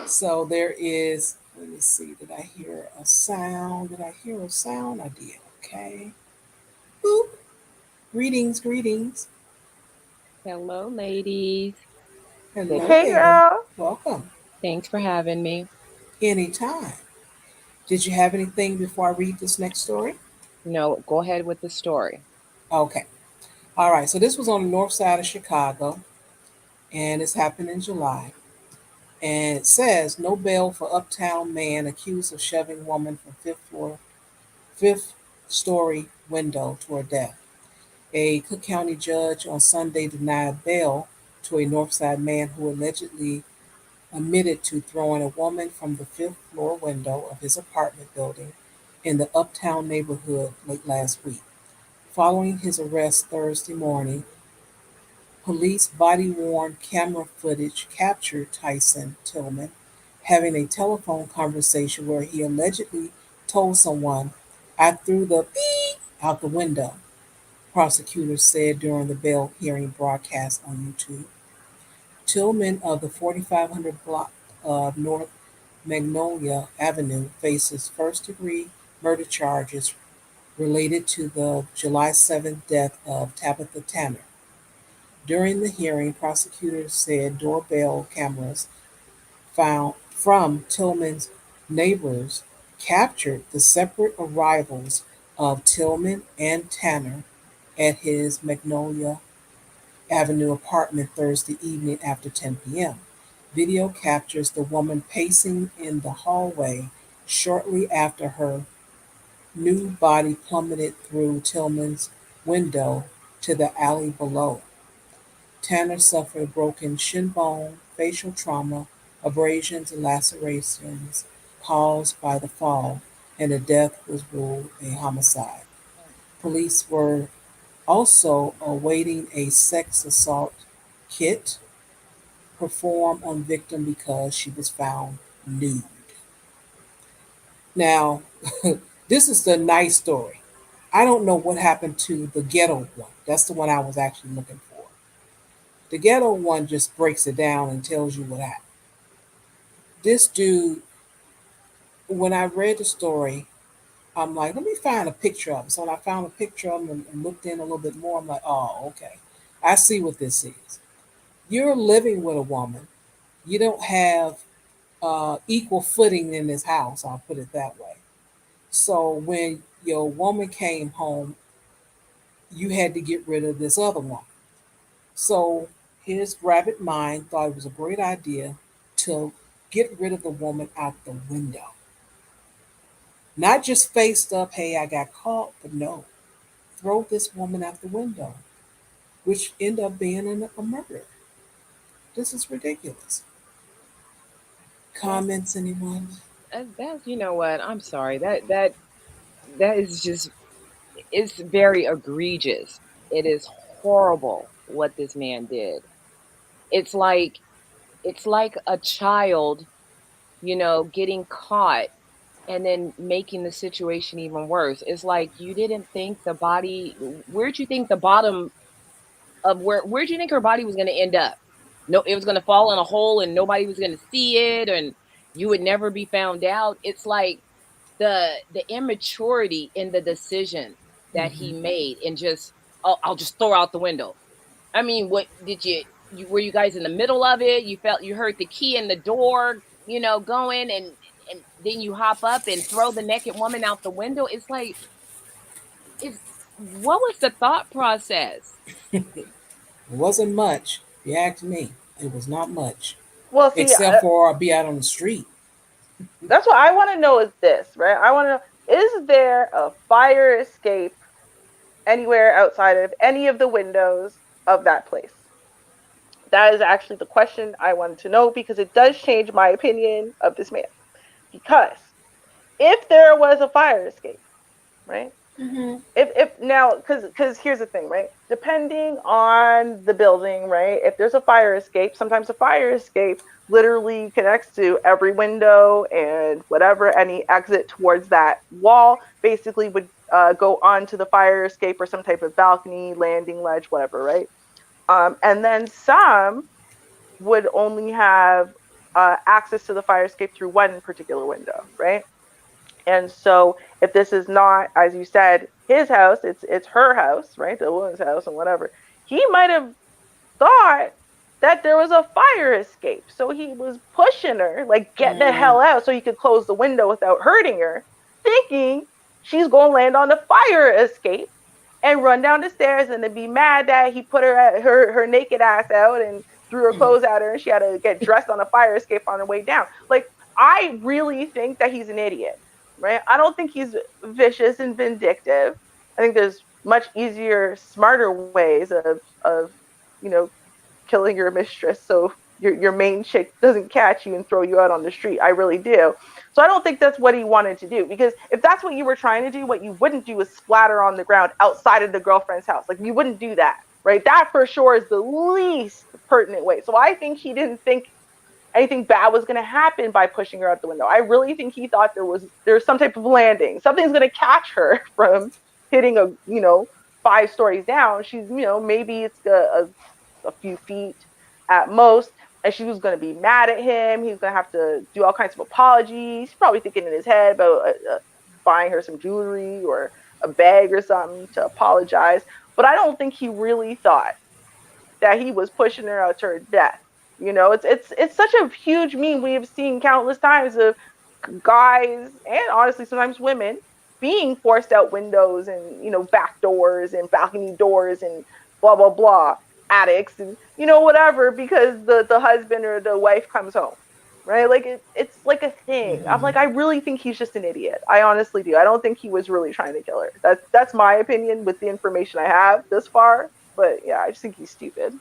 [SPEAKER 2] So there is. Let me see. Did I hear a sound? Did I hear a sound? I did. Okay. Boop. Greetings. Greetings.
[SPEAKER 11] Hello, ladies.
[SPEAKER 2] Hello
[SPEAKER 3] Hey,
[SPEAKER 2] there.
[SPEAKER 3] girl.
[SPEAKER 2] Welcome.
[SPEAKER 11] Thanks for having me.
[SPEAKER 2] Anytime. Did you have anything before I read this next story?
[SPEAKER 11] No, go ahead with the story.
[SPEAKER 2] Okay. All right. So this was on the north side of Chicago, and it's happened in July. And it says no bail for uptown man accused of shoving woman from fifth story window to her death. A Cook County judge on Sunday denied bail to a Northside man who allegedly admitted to throwing a woman from the fifth floor window of his apartment building in the Uptown neighborhood late last week. Following his arrest Thursday morning, police body-worn camera footage captured Tyson Tillman having a telephone conversation where he allegedly told someone, "I threw the beep out the window," prosecutors said during the bail hearing broadcast on YouTube. Tillman of the 4500 block of North Magnolia Avenue faces first-degree murder charges related to the July 7th death of Tabitha Tanner. During the hearing, prosecutors said doorbell cameras found from Tillman's neighbors captured the separate arrivals of Tillman and Tanner at his Magnolia Avenue apartment Thursday evening after 10 p.m. Video captures the woman pacing in the hallway shortly after her new body plummeted through Tillman's window to the alley below. Tanner suffered broken shin bone, facial trauma, abrasions, and lacerations caused by the fall, and the death was ruled a homicide. Police were also awaiting a sex assault kit performed on victim because she was found nude. Now, this is the nice story. I don't know what happened to the ghetto one. That's the one I was actually looking for. The ghetto one just breaks it down and tells you what happened. This dude, when I read the story, I'm like, let me find a picture of him. So when I found a picture of him and looked in a little bit more, I'm like, oh, okay. I see what this is. You're living with a woman. You don't have equal footing in this house. I'll put it that way. So when your woman came home, you had to get rid of this other one. So his rabbit mind thought it was a great idea to get rid of the woman out the window. Not just faced up, hey, I got caught, but no, throw this woman out the window, which ended up being a murder. This is ridiculous.
[SPEAKER 11] That's
[SPEAKER 2] Comments, anyone?
[SPEAKER 11] that's you know what? I'm sorry. That is just it's very egregious. It is horrible what this man did. It's like it's like a child, getting caught and then making the situation even worse. It's like you didn't think the body where'd you think the bottom of where'd you think her body was gonna end up? No, it was gonna fall in a hole and nobody was gonna see it and you would never be found out. It's like the immaturity in the decision that he
[SPEAKER 2] Mm-hmm.
[SPEAKER 11] made and just, oh, I'll just throw out the window. I mean, what did were you guys in the middle of it? You heard the key in the door, going, and then you hop up and throw the naked woman out the window. It's like, what was the thought process?
[SPEAKER 2] It wasn't much. If you ask me, it was not much.
[SPEAKER 3] Well, see,
[SPEAKER 2] Except for be out on the street.
[SPEAKER 3] that's what I want to know is this, right? I want to know, is there a fire escape anywhere outside of any of the windows of that place? That is actually the question I wanted to know, because it does change my opinion of this man. Because if there was a fire escape, right?
[SPEAKER 2] Mm-hmm.
[SPEAKER 3] If now, because here's the thing, right? Depending on the building, right? If there's a fire escape, sometimes a fire escape literally connects to every window, and whatever any exit towards that wall basically would go onto the fire escape or some type of balcony, landing ledge, whatever, right? And then some would only have access to the fire escape through one particular window, right? And so if this is not, as you said, his house, it's her house, right? The woman's house and whatever. He might have thought that there was a fire escape. So he was pushing her, like, get the hell out so he could close the window without hurting her, thinking she's going to land on the fire escape and run down the stairs and then be mad that he put her naked ass out and threw her clothes at her and she had to get dressed on a fire escape on her way down. Like, I really think that he's an idiot, right? I don't think he's vicious and vindictive. I think there's much easier, smarter ways of killing your mistress so your main chick doesn't catch you and throw you out on the street. I really do. So I don't think that's what he wanted to do, because if that's what you were trying to do, what you wouldn't do is splatter on the ground outside of the girlfriend's house. Like, you wouldn't do that, right? That for sure is the least pertinent way. So I think he didn't think anything bad was going to happen by pushing her out the window. I really think he thought there's some type of landing. Something's going to catch her from hitting 5 stories down. She's, maybe it's a few feet at most, and she was going to be mad at him. He's going to have to do all kinds of apologies. He's probably thinking in his head about buying her some jewelry or a bag or something to apologize. But I don't think he really thought that he was pushing her out to her death. It's such a huge meme we have seen countless times of guys, and honestly sometimes women, being forced out windows and back doors and balcony doors and blah blah blah, attics and whatever, because the husband or the wife comes home, right? Like it's like a thing. I'm like, I really think he's just an idiot. I honestly do. I don't think he was really trying to kill her. That's my opinion with the information I have this far. But yeah, I just think he's stupid.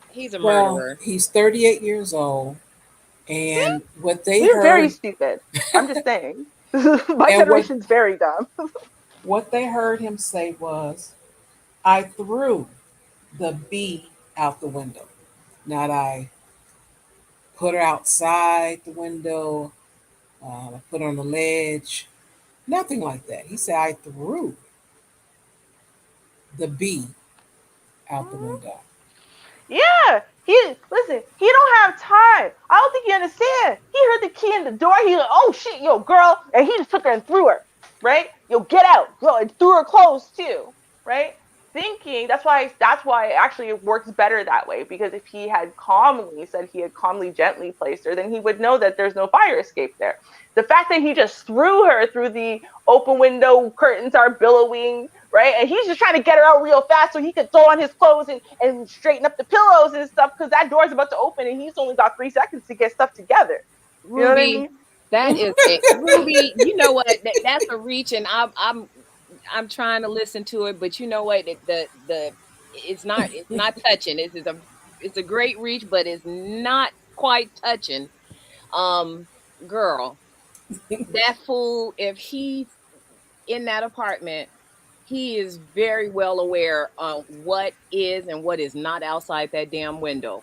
[SPEAKER 11] He's a murderer.
[SPEAKER 2] He's 38 years old, and what they
[SPEAKER 3] He's
[SPEAKER 2] heard,
[SPEAKER 3] very stupid. I'm just saying. My generation's very dumb.
[SPEAKER 2] What they heard him say was, I threw the bee out the window. Not I put her outside the window, put her on the ledge. Nothing like that. He said, I threw the bee out the window.
[SPEAKER 3] Yeah. He don't have time. I don't think you understand. He heard the key in the door. He like, oh shit, yo, girl. And he just took her and threw her. Right? Yo, get out. Yo, and threw her clothes too. Right? Thinking that's why actually it works better that way, because if he had calmly gently placed her, then he would know that there's no fire escape there. The fact that he just threw her through the open window, curtains are billowing, right? And he's just trying to get her out real fast so he could throw on his clothes and straighten up the pillows and stuff, because that door's about to open and he's only got 3 seconds to get stuff together. You know what I mean?
[SPEAKER 11] That is Ruby. You know what? That's a reach, and I'm trying to listen to it, but you know what? It's not touching. It's a great reach, but it's not quite touching. Girl, that fool, if he's in that apartment, he is very well aware on what is and what is not outside that damn window.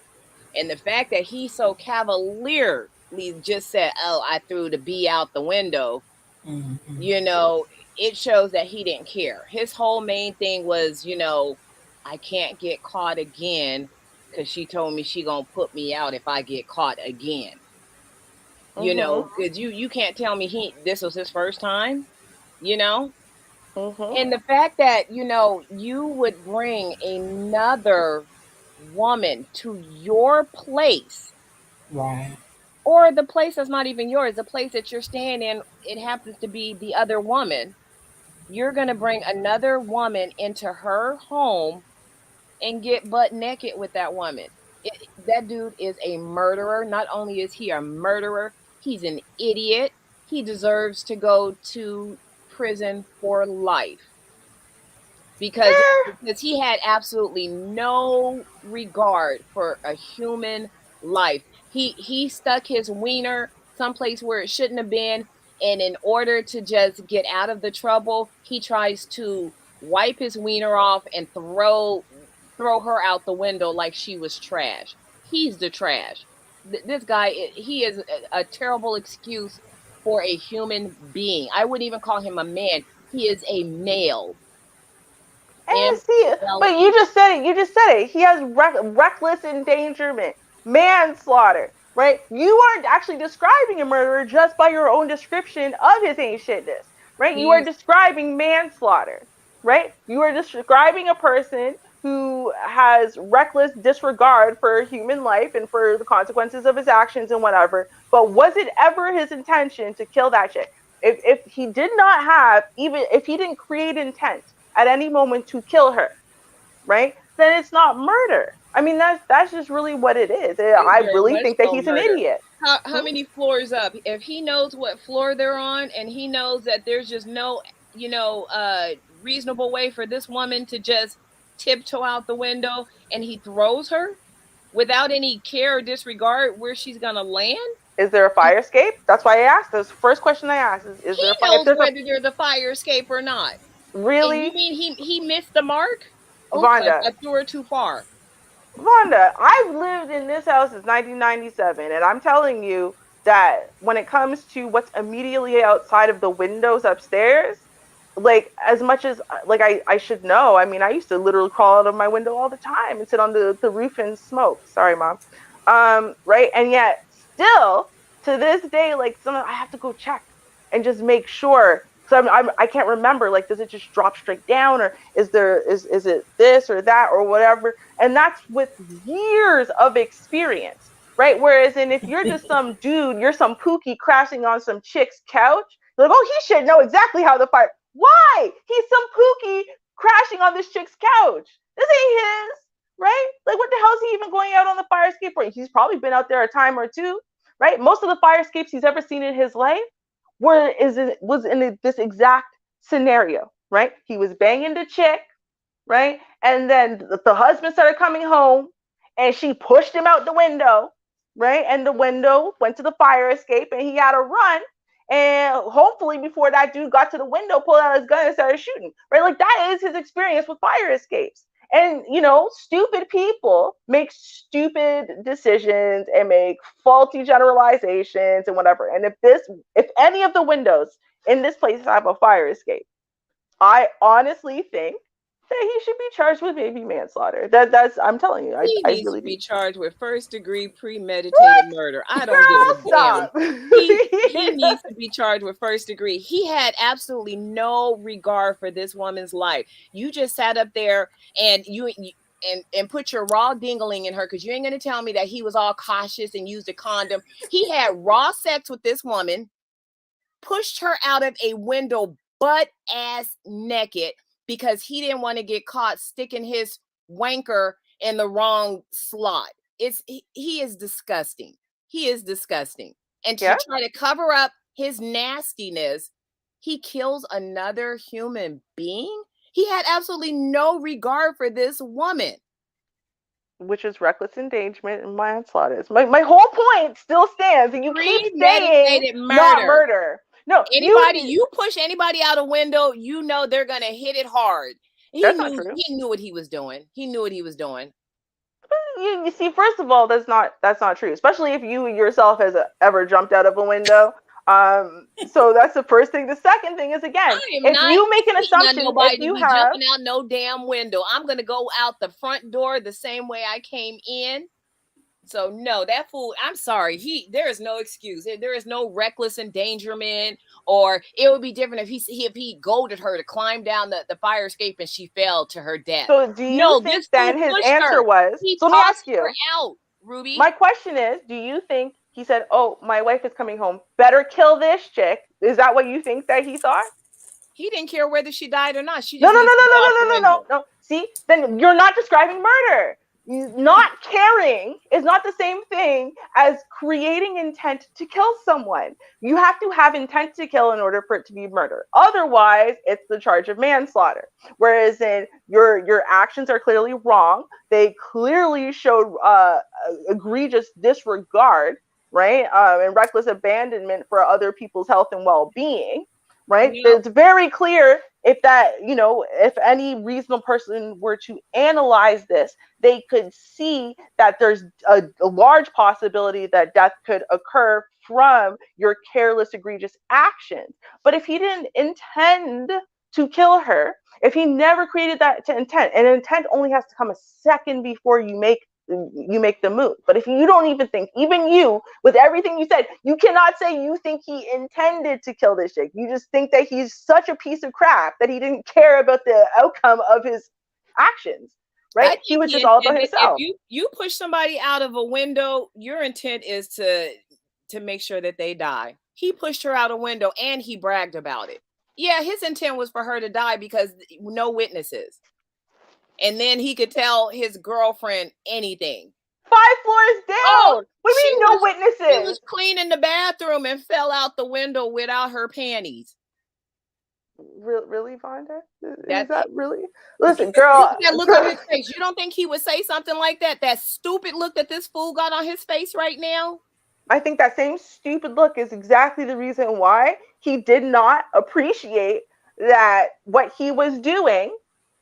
[SPEAKER 11] And the fact that he so cavalierly just said, oh, I threw the bee out the window, it shows that he didn't care. His whole main thing was, I can't get caught again because she told me she gonna put me out if I get caught again. Because you can't tell me this was his first time, And the fact that, you would bring another woman to your place,
[SPEAKER 2] Right.
[SPEAKER 11] or the place that's not even yours, the place that you're staying in, it happens to be the other woman, you're going to bring another woman into her home and get butt naked with that woman. That dude is a murderer. Not only is he a murderer, he's an idiot. He deserves to go to prison for life because he had absolutely no regard for a human life. He stuck his wiener someplace where it shouldn't have been, and in order to just get out of the trouble, he tries to wipe his wiener off and throw her out the window like she was trash. He's the trash. This guy, he is a terrible excuse for a human being. I wouldn't even call him a man. He is a male.
[SPEAKER 3] And see, but you just said it. You just said it. He has reckless endangerment, manslaughter, right? You aren't actually describing a murderer just by your own description of his ancientness, right? You are describing manslaughter, right? You are describing a person who has reckless disregard for human life and for the consequences of his actions and whatever. But was it ever his intention to kill that chick? If he did not have, even if he didn't create intent at any moment to kill her, right? Then it's not murder. I mean, that's just really what it is. I really think that he's an idiot.
[SPEAKER 11] How many floors up? If he knows what floor they're on and he knows that there's just no, reasonable way for this woman to just tiptoe out the window, and he throws her without any care or disregard where she's gonna land.
[SPEAKER 3] Is there a fire escape? That's why I asked. That's the first question I asked. Is there a fire?
[SPEAKER 11] He knows whether there's a fire escape or not.
[SPEAKER 3] Really?
[SPEAKER 11] And you mean he missed the mark?
[SPEAKER 3] Vonda,
[SPEAKER 11] I threw her too far.
[SPEAKER 3] Vonda, I've lived in this house since 1997, and I'm telling you that when it comes to what's immediately outside of the windows upstairs, like, as much as like I should know, I mean, I used to literally crawl out of my window all the time and sit on the roof and smoke. Sorry, Mom. Right? And yet still to this day, like, I have to go check and just make sure. So I can't remember, like, does it just drop straight down, or is it this or that or whatever? And that's with years of experience, right? Whereas if you're just some dude, you're some pookie crashing on some chick's couch, you're like, oh, he should know exactly how the fire. Why? He's some pookie crashing on this chick's couch. This ain't his, right? Like, what the hell is he even going out on the fire escape for? He's probably been out there a time or two, right? Most of the fire escapes he's ever seen in his life was in this exact scenario, right? He was banging the chick, right? And then the husband started coming home, and she pushed him out the window, right? And the window went to the fire escape, and he had to run. And hopefully before that dude got to the window, pulled out his gun and started shooting, right? Like, that is his experience with fire escapes. And, stupid people make stupid decisions and make faulty generalizations and whatever. And if any of the windows in this place have a fire escape, I honestly think that he should be charged with maybe manslaughter. I'm telling you,
[SPEAKER 11] He
[SPEAKER 3] I
[SPEAKER 11] needs
[SPEAKER 3] really
[SPEAKER 11] to be
[SPEAKER 3] do.
[SPEAKER 11] charged with first-degree premeditated murder. I don't give a damn. He needs to be charged with first degree. He had absolutely no regard for this woman's life. You just sat up there and and put your raw dingling in her, because you ain't gonna tell me that he was all cautious and used a condom. He had raw sex with this woman, pushed her out of a window butt ass naked, because he didn't want to get caught sticking his wanker in the wrong slot. He is disgusting. He is disgusting. And to try to cover up his nastiness, he kills another human being. He had absolutely no regard for this woman.
[SPEAKER 3] Which is reckless endangerment and manslaughter. My whole point still stands, and you keep saying not murder. No,
[SPEAKER 11] you push anybody out a window, they're gonna hit it hard. He knew what he was doing. He knew what he was doing.
[SPEAKER 3] You see, first of all, that's not true, especially if you yourself has ever jumped out of a window. So that's the first thing. The second thing is, again, if you make an assumption, if you have
[SPEAKER 11] jumping out no damn window, I'm gonna go out the front door the same way I came in. So no, that fool, I'm sorry. There is no excuse. There is no reckless endangerment, or it would be different if he goaded her to climb down the fire escape and she fell to her death.
[SPEAKER 3] So do you
[SPEAKER 11] No,
[SPEAKER 3] think
[SPEAKER 11] this fool
[SPEAKER 3] then his
[SPEAKER 11] pushed
[SPEAKER 3] answer
[SPEAKER 11] her.
[SPEAKER 3] was,
[SPEAKER 11] He
[SPEAKER 3] so let me ask
[SPEAKER 11] tossed
[SPEAKER 3] you,
[SPEAKER 11] her out, Ruby.
[SPEAKER 3] my question is, do you think he said, oh, my wife is coming home, better kill this chick? Is that what you think that he thought?
[SPEAKER 11] He didn't care whether she died or not. She
[SPEAKER 3] No,
[SPEAKER 11] just
[SPEAKER 3] no, no,
[SPEAKER 11] needs
[SPEAKER 3] no,
[SPEAKER 11] to go out the
[SPEAKER 3] no, no, no,
[SPEAKER 11] window.
[SPEAKER 3] no, no. See, then you're not describing murder. Not caring is not the same thing as creating intent to kill someone. You have to have intent to kill in order for it to be murder. Otherwise, it's the charge of manslaughter. Whereas in your actions are clearly wrong. They clearly showed egregious disregard, right, and reckless abandonment for other people's health and well-being. Right?
[SPEAKER 11] No.
[SPEAKER 3] It's very clear if that, if any reasonable person were to analyze this, they could see that there's a large possibility that death could occur from your careless, egregious actions. But if he didn't intend to kill her, if he never created that intent, and intent only has to come a second before you make the move. But if you don't even think, even you, with everything you said, you cannot say you think he intended to kill this chick. You just think that he's such a piece of crap that he didn't care about the outcome of his actions, right? He was just all about himself.
[SPEAKER 11] If you push somebody out of a window, your intent is to make sure that they die. He pushed her out a window and he bragged about it. Yeah, his intent was for her to die because no witnesses. And then he could tell his girlfriend anything.
[SPEAKER 3] 5 floors down.
[SPEAKER 11] Oh,
[SPEAKER 3] what do you mean no witnesses?
[SPEAKER 11] She was cleaning the bathroom and fell out the window without her panties.
[SPEAKER 3] Really, Vonda? Is that really? Listen, girl.
[SPEAKER 11] Look at that look on his face. You don't think he would say something like that? That stupid look that this fool got on his face right now?
[SPEAKER 3] I think that same stupid look is exactly the reason why he did not appreciate that what he was doing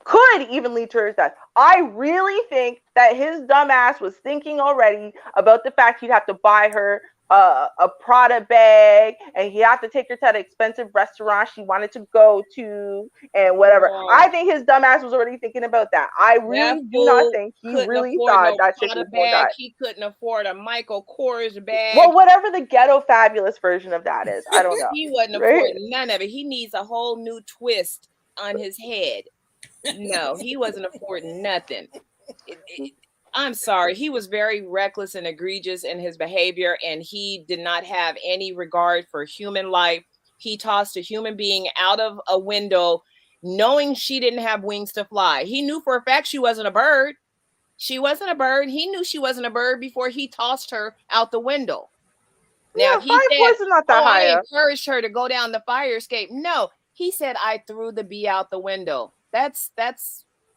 [SPEAKER 3] could even lead to her death. I really think that his dumbass was thinking already about the fact he'd have to buy her a Prada bag, and he had to take her to that expensive restaurant she wanted to go to, and whatever. I think his dumbass was already thinking about that. I really do not think he really thought that chick was going to die.
[SPEAKER 11] He couldn't afford a Michael Kors bag.
[SPEAKER 3] Well, whatever the ghetto fabulous version of that is, I don't know.
[SPEAKER 11] He wasn't affording none of it. He needs a whole new twist on his head. No, he wasn't affording nothing. I'm sorry. He was very reckless and egregious in his behavior, and he did not have any regard for human life. He tossed a human being out of a window knowing she didn't have wings to fly. He knew for a fact she wasn't a bird. She wasn't a bird. He knew she wasn't a bird before he tossed her out the window. Now, he said,
[SPEAKER 3] not that high
[SPEAKER 11] I encouraged her to go down the fire escape. No, he said, I threw the bee out the window. That's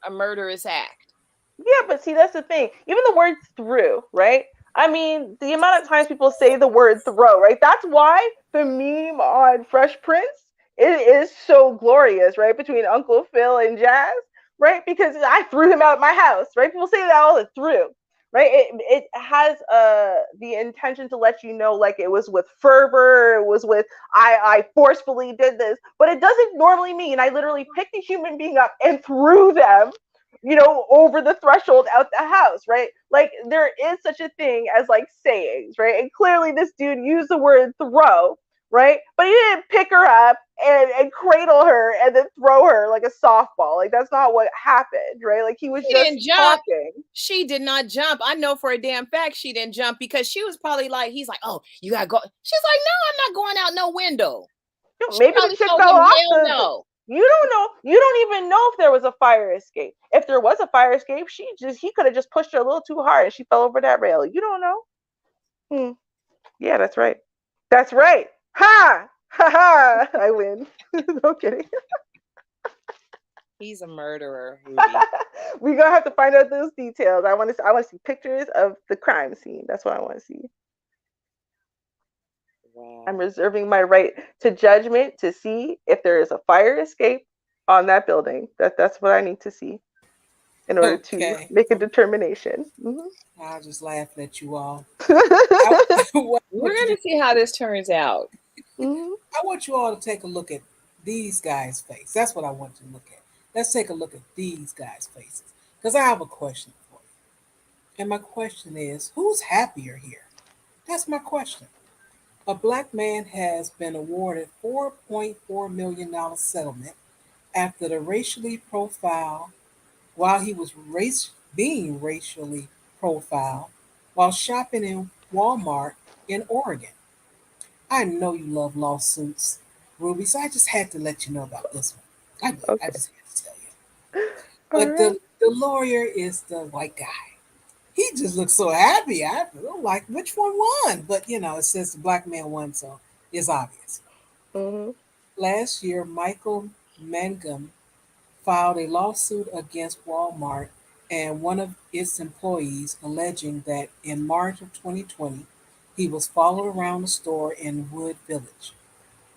[SPEAKER 11] a murderous act.
[SPEAKER 3] Yeah, but see, that's the thing. Even the word threw, right? I mean, the amount of times people say the word throw, right? That's why the meme on Fresh Prince is so glorious, right? Between Uncle Phil and Jazz, right? Because I threw him out of my house, right? People say that all the through, right? It has the intention to let you know, like, it was with fervor, it was with I forcefully did this, but it doesn't normally mean I literally picked a human being up and threw them, over the threshold out the house, right? Like, there is such a thing as like sayings, right? And clearly this dude used the word throw, right? But he didn't pick her up and cradle her and then throw her like a softball. Like, that's not what happened, right? Like, he was just talking.
[SPEAKER 11] She did not jump. I know for a damn fact she didn't jump, because she was probably like, he's like, oh, you gotta go. She's like, no, I'm not going out no window.
[SPEAKER 3] Maybe the chick fell off You don't know. You don't even know if there was a fire escape. If there was a fire escape, he could have just pushed her a little too hard and she fell over that rail. You don't know. Yeah, that's right. That's right. Ha! Ha ha! I win. No kidding.
[SPEAKER 11] He's a murderer.
[SPEAKER 3] We're gonna have to find out those details. I want to see pictures of the crime scene. That's what I want to see. Wow. I'm reserving my right to judgment to see if there is a fire escape on that building. That's what I need to see in order to make a determination. Mm-hmm.
[SPEAKER 2] I'll just laugh at you all.
[SPEAKER 11] We're going to see how this turns out.
[SPEAKER 3] Mm-hmm.
[SPEAKER 2] I want you all to take a look at these guys' face. That's what I want you to look at. Let's take a look at these guys' faces, because I have a question for you. And my question is, who's happier here? That's my question. A black man has been awarded $4.4 million settlement after the racially profiled while he was being racially profiled while shopping in Walmart in Oregon. I know you love lawsuits, Ruby, so I just had to let you know about this one. I did. I
[SPEAKER 3] Okay.
[SPEAKER 2] just had to tell you.
[SPEAKER 3] All
[SPEAKER 2] But
[SPEAKER 3] right.
[SPEAKER 2] the lawyer is the white guy. He just looks so happy. I feel like which one won? But it says the black man won, so it's obvious.
[SPEAKER 3] Mhm.
[SPEAKER 2] Last year, Michael Mangum filed a lawsuit against Walmart and one of its employees, alleging that in March of 2020, he was followed around the store in Wood Village,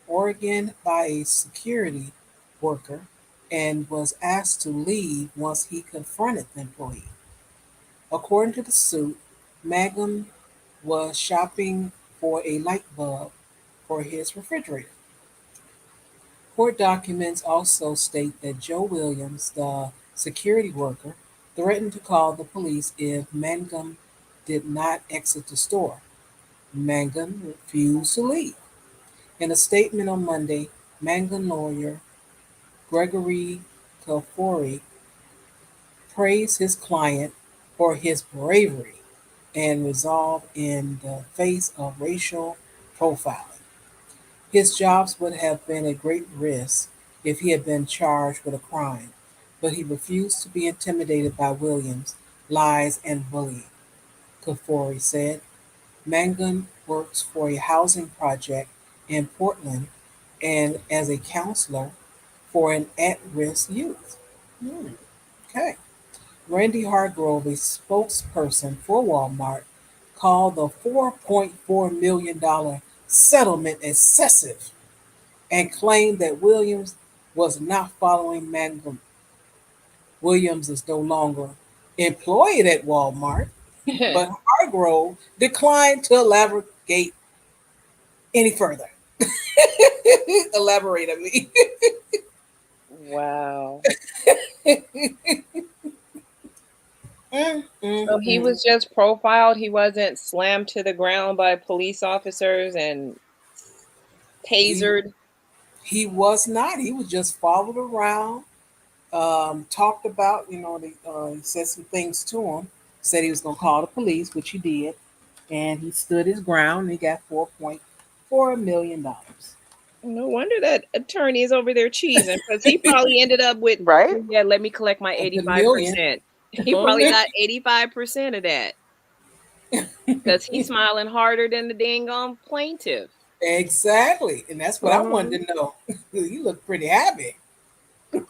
[SPEAKER 2] Oregon, by a security worker and was asked to leave once he confronted the employee. According to the suit, Mangum was shopping for a light bulb for his refrigerator. Court documents also state that Joe Williams, the security worker, threatened to call the police if Mangum did not exit the store. Mangum refused to leave. In a statement on Monday, Mangum lawyer Gregory Kafori praised his client for his bravery and resolve in the face of racial profiling. His jobs would have been a great risk if he had been charged with a crime, but he refused to be intimidated by Williams' lies and bullying, Kafori said. Mangun works for a housing project in Portland and as a counselor for an at-risk youth. Hmm, okay. Randy Hargrove, a spokesperson for Walmart, called the $4.4 million settlement excessive and claimed that Williams was not following Mangum. Williams is no longer employed at Walmart, but Hargrove declined to elaborate any further. Elaborate, I mean.
[SPEAKER 11] Wow. So he
[SPEAKER 2] Mm.
[SPEAKER 11] was just profiled. He wasn't slammed to the ground by police officers and
[SPEAKER 2] He
[SPEAKER 11] tasered.
[SPEAKER 2] he was not. He was just followed around. Talked about, he said some things to him. Said he was going to call the police, which he did, and he stood his ground. And he got $4.4 million.
[SPEAKER 11] No wonder that attorney is over there cheesing because he probably ended up with,
[SPEAKER 3] Right?
[SPEAKER 11] yeah, let me collect my
[SPEAKER 2] The million.
[SPEAKER 11] 85%. He probably
[SPEAKER 3] Mhm.
[SPEAKER 11] got 85% of that because he's smiling harder than the dang on plaintiff.
[SPEAKER 2] Exactly, and that's what I
[SPEAKER 3] Mhm.
[SPEAKER 2] wanted to know. You look pretty happy.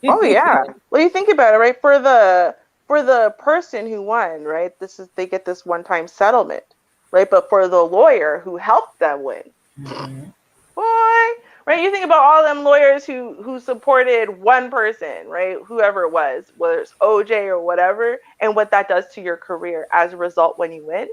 [SPEAKER 3] Oh yeah. Well, you think about it, right? For the person who won, right? They get this one-time settlement, right? But for the lawyer who helped them win,
[SPEAKER 2] Mhm.
[SPEAKER 3] boy, right? You think about all them lawyers who supported one person, right? Whoever it was, whether it's OJ or whatever, and what that does to your career as a result when you win,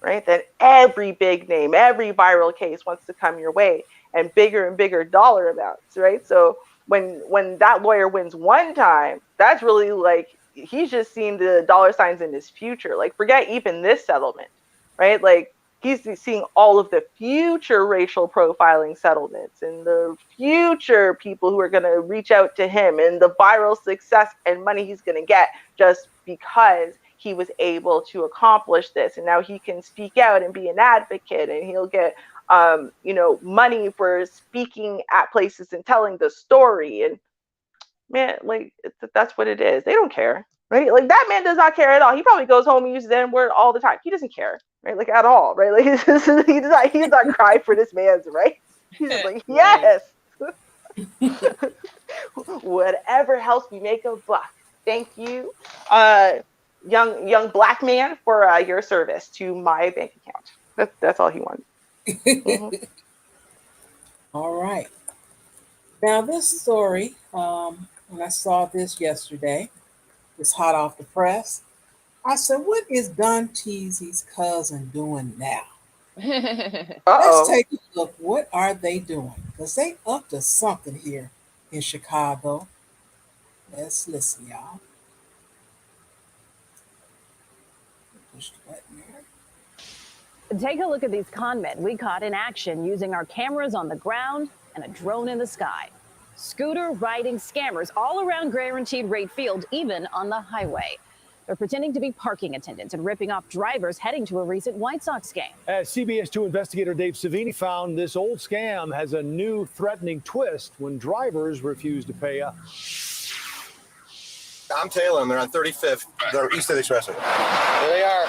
[SPEAKER 3] right? Then every big name, every viral case wants to come your way and bigger dollar amounts, right? So when that lawyer wins one time, that's really like he's just seeing the dollar signs in his future. Like forget even this settlement, right? Like he's seeing all of the future racial profiling settlements and the future people who are going to reach out to him and the viral success and money he's going to get just because he was able to accomplish this. And now he can speak out and be an advocate and he'll get money for speaking at places and telling the story. And man, like that's what it is. They don't care, right? Like that man does not care at all. He probably goes home and uses that word all the time. He doesn't care, right? Like at all, right? Like he does not cry for this man's right. He's just like,
[SPEAKER 11] Right.
[SPEAKER 3] yes, whatever helps me make a buck. Thank you, young black man, for your service to my bank account. That's all he wants. Mhm.
[SPEAKER 2] All right. Now this story, when I saw this yesterday, it's hot off the press. I said, "What is Don Teasy's cousin doing now?" Let's
[SPEAKER 3] Uh-oh.
[SPEAKER 2] take a look. What are they doing? Because they up to something here in Chicago. Let's listen, y'all.
[SPEAKER 5] Take a look at these con men we caught in action using our cameras on the ground and a drone in the sky. Scooter riding scammers all around guaranteed rate field, even on the highway. They're pretending to be parking attendants and ripping off drivers heading to a recent White Sox game.
[SPEAKER 12] As CBS 2 investigator Dave Savini found, this old scam has a new threatening twist when drivers refuse to pay up.
[SPEAKER 13] I'm Taylor, and they're on 35th. They're east of the expressway.
[SPEAKER 14] There they are.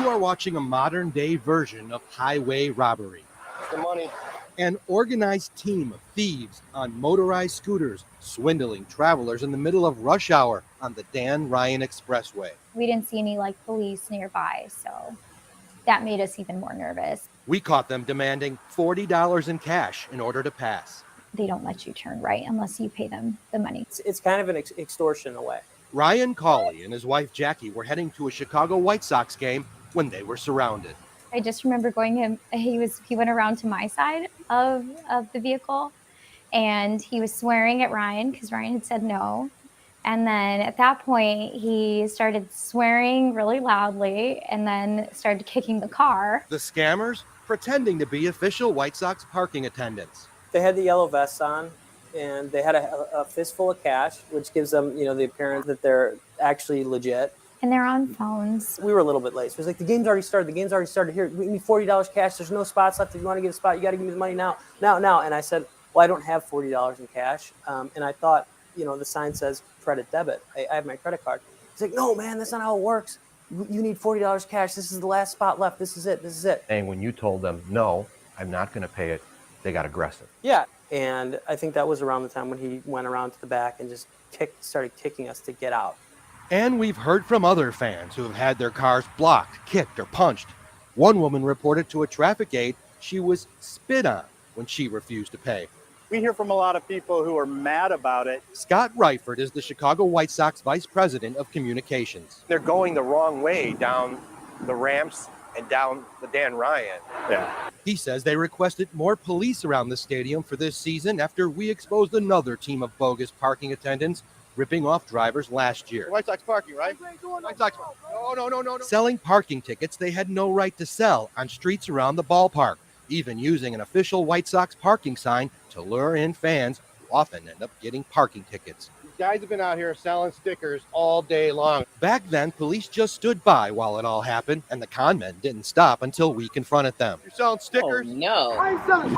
[SPEAKER 14] You are watching a modern-day version of highway robbery.
[SPEAKER 13] The money.
[SPEAKER 14] An organized team of thieves on motorized scooters swindling travelers in the middle of rush hour on the Dan Ryan Expressway.
[SPEAKER 15] We didn't see any police nearby, so that made us even more nervous.
[SPEAKER 14] We caught them demanding $40 in cash in order to pass.
[SPEAKER 15] They don't let you turn right unless you pay them the money.
[SPEAKER 16] It's kind of an extortion in a way.
[SPEAKER 14] Ryan Cawley and his wife Jackie were heading to a Chicago White Sox game when they were surrounded.
[SPEAKER 15] I just remember he went around to my side of the vehicle, and he was swearing at Ryan because Ryan had said no. And then at that point, he started swearing really loudly and then started kicking the car.
[SPEAKER 14] The scammers pretending to be official White Sox parking attendants.
[SPEAKER 16] They had the yellow vests on, and they had a fistful of cash, which gives them, the appearance that they're actually legit.
[SPEAKER 15] And they're on phones.
[SPEAKER 16] We were a little bit late. So it was like, the game's already started. Here, we need $40 cash. There's no spots left. If you want to get a spot, you got to give me the money now. And I said, well, I don't have $40 in cash. And I thought, the sign says credit debit. I have my credit card. He's like, no, man, that's not how it works. You need $40 cash. This is the last spot left. This is it.
[SPEAKER 17] And when you told them, no, I'm not going to pay it, they got aggressive.
[SPEAKER 16] Yeah. And I think that was around the time when he went around to the back and just started kicking us to get out.
[SPEAKER 14] And we've heard from other fans who have had their cars blocked, kicked, or punched. One woman reported to a traffic aide she was spit on when she refused to pay.
[SPEAKER 18] We hear from a lot of people who are mad about it.
[SPEAKER 14] Scott Reifert is the Chicago White Sox Vice President of Communications.
[SPEAKER 17] They're going the wrong way down the ramps and down the Dan Ryan.
[SPEAKER 18] Yeah.
[SPEAKER 14] He says they requested more police around the stadium for this season after we exposed another team of bogus parking attendants ripping off drivers last year.
[SPEAKER 13] White Sox parking, right? White Sox parking. No.
[SPEAKER 14] Selling parking tickets they had no right to sell on streets around the ballpark, even using an official White Sox parking sign to lure in fans who often end up getting parking tickets.
[SPEAKER 13] These guys have been out here selling stickers all day long.
[SPEAKER 14] Back then, police just stood by while it all happened, and the con men didn't stop until we confronted them.
[SPEAKER 13] You're selling stickers?
[SPEAKER 11] Oh, no.
[SPEAKER 13] I ain't selling.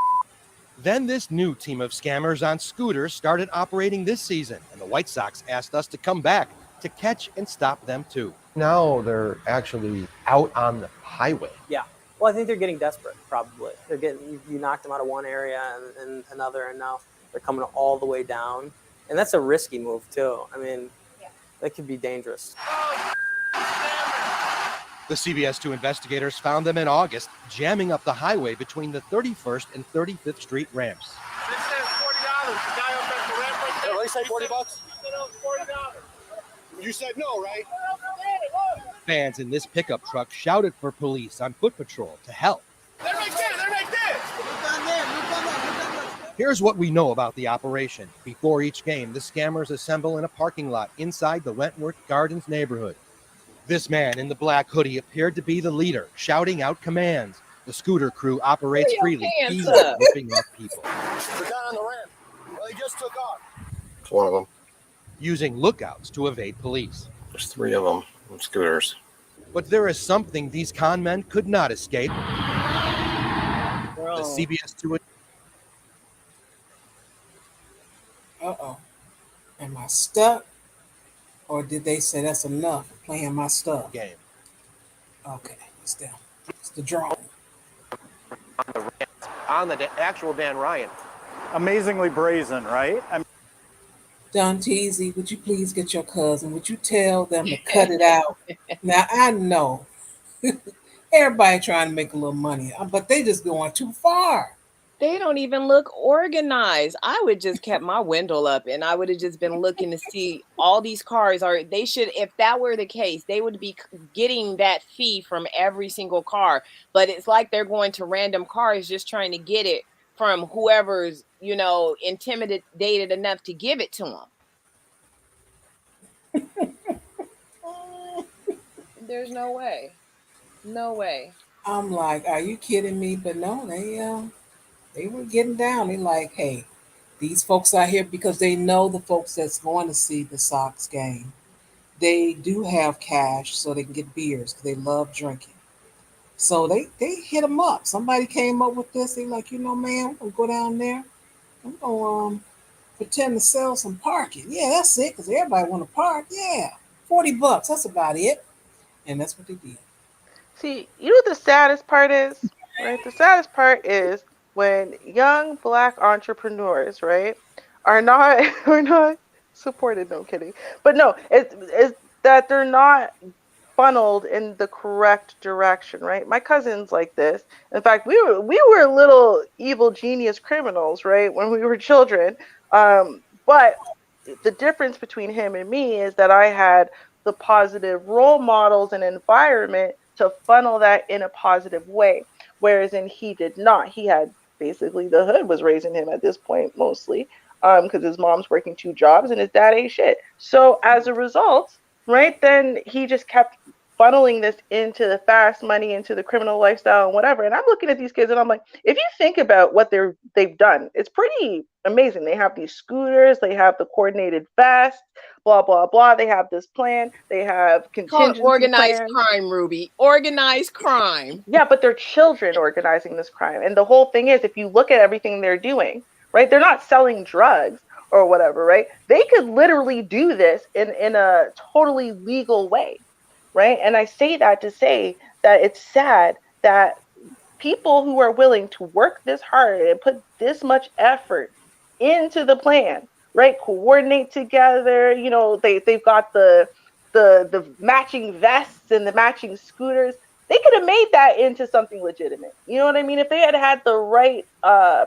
[SPEAKER 14] Then this new team of scammers on scooters started operating this season, and the White Sox asked us to come back to catch and stop them too.
[SPEAKER 17] Now they're actually out on the highway.
[SPEAKER 16] Yeah. Well, I think they're getting desperate, probably. They're getting, you knocked them out of one area and another, and now they're coming all the way down. And that's a risky move, too. I mean, that could be dangerous.
[SPEAKER 14] The CBS 2 investigators found them in August, jamming up the highway between the 31st and 35th Street ramps.
[SPEAKER 13] They said $40. The guy up at the ramp right there. They say $40? He said it was $40. You said no, right?
[SPEAKER 14] Fans in this pickup truck shouted for police on foot patrol to help.
[SPEAKER 13] They're right there. They're right there.
[SPEAKER 14] Here's what we know about the operation. Before each game, the scammers assemble in a parking lot inside the Wentworth Gardens neighborhood. This man in the black hoodie appeared to be the leader, shouting out commands. The scooter crew operates freely, easily whipping off people.
[SPEAKER 13] They're down on the ramp. Well, they just took off. It's one of them.
[SPEAKER 14] Using lookouts to evade police.
[SPEAKER 13] There's three of them on scooters.
[SPEAKER 14] But there is something these con men could not escape.
[SPEAKER 16] Bro.
[SPEAKER 14] The CBS 2.
[SPEAKER 2] Uh-oh. Am I stuck? Or did they say that's enough playing my stuff?
[SPEAKER 14] Game.
[SPEAKER 2] Okay, it's down. It's the drone.
[SPEAKER 17] On the actual Dan Ryan.
[SPEAKER 18] Amazingly brazen, right?
[SPEAKER 2] Don Teasy, would you please get your cousin? Would you tell them to cut it out? Now, I know everybody trying to make a little money, but they just going too far.
[SPEAKER 11] They don't even look organized. I would just kept my window up and I would have just been looking to see all these cars. Or they should, if that were the case, they would be getting that fee from every single car. But it's like they're going to random cars just trying to get it from whoever's, intimidated enough to give it to them. There's no way. No way.
[SPEAKER 2] I'm like, are you kidding me? But no, they were getting down. They like, hey, these folks out here because they know the folks that's going to see the Sox game. They do have cash, so they can get beers because they love drinking. So they hit them up. Somebody came up with this. They like, man, we're gonna go down there. I'm gonna pretend to sell some parking. Yeah, that's it. Because everybody want to park. Yeah, $40. That's about it. And that's what they did.
[SPEAKER 3] See, you know what the saddest part is, right? The saddest part is when young black entrepreneurs, right, are not are not supported. No kidding, but no, it's that they're not funneled in the correct direction, right? My cousin's like this. In fact, we were little evil genius criminals, right, when we were children. But the difference between him and me is that I had the positive role models and environment to funnel that in a positive way, whereas he did not. He had basically the hood was raising him at this point mostly, because his mom's working 2 jobs and his dad ain't shit. So as a result, right, then he just kept funneling this into the fast money, into the criminal lifestyle and whatever. And I'm looking at these kids and I'm like, if you think about what they've done, it's pretty amazing. They have these scooters, they have the coordinated vests, blah blah blah. They have this plan, they have contingency
[SPEAKER 11] organized
[SPEAKER 3] plans.
[SPEAKER 11] crime, Ruby. Organized crime.
[SPEAKER 3] Yeah, but they're children organizing this crime. And the whole thing is, if you look at everything they're doing, right, they're not selling drugs or whatever, right? They could literally do this in a totally legal way, right? And I say that to say that it's sad that people who are willing to work this hard and put this much effort into the plan, right, coordinate together, they've got the matching vests and the matching scooters. They could have made that into something legitimate. You know what I mean? If they had the right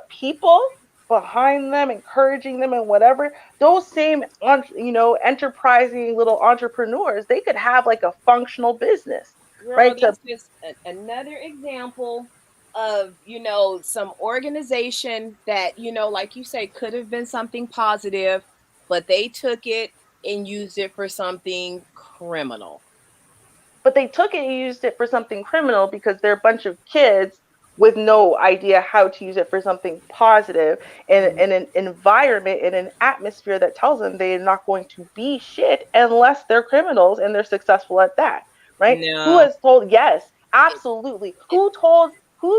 [SPEAKER 3] people behind them, encouraging them and whatever, those same enterprising little entrepreneurs, they could have like a functional business.
[SPEAKER 11] Girl,
[SPEAKER 3] Right?
[SPEAKER 11] that's just another example of, some organization that, like you say, could have been something positive, but they took it and used it for something criminal.
[SPEAKER 3] But they took it and used it for something criminal because they're a bunch of kids with no idea how to use it for something positive in an environment, in an atmosphere that tells them they're not going to be shit unless they're criminals and they're successful at that, right?
[SPEAKER 11] No.
[SPEAKER 3] Who has told? Yes, absolutely. Who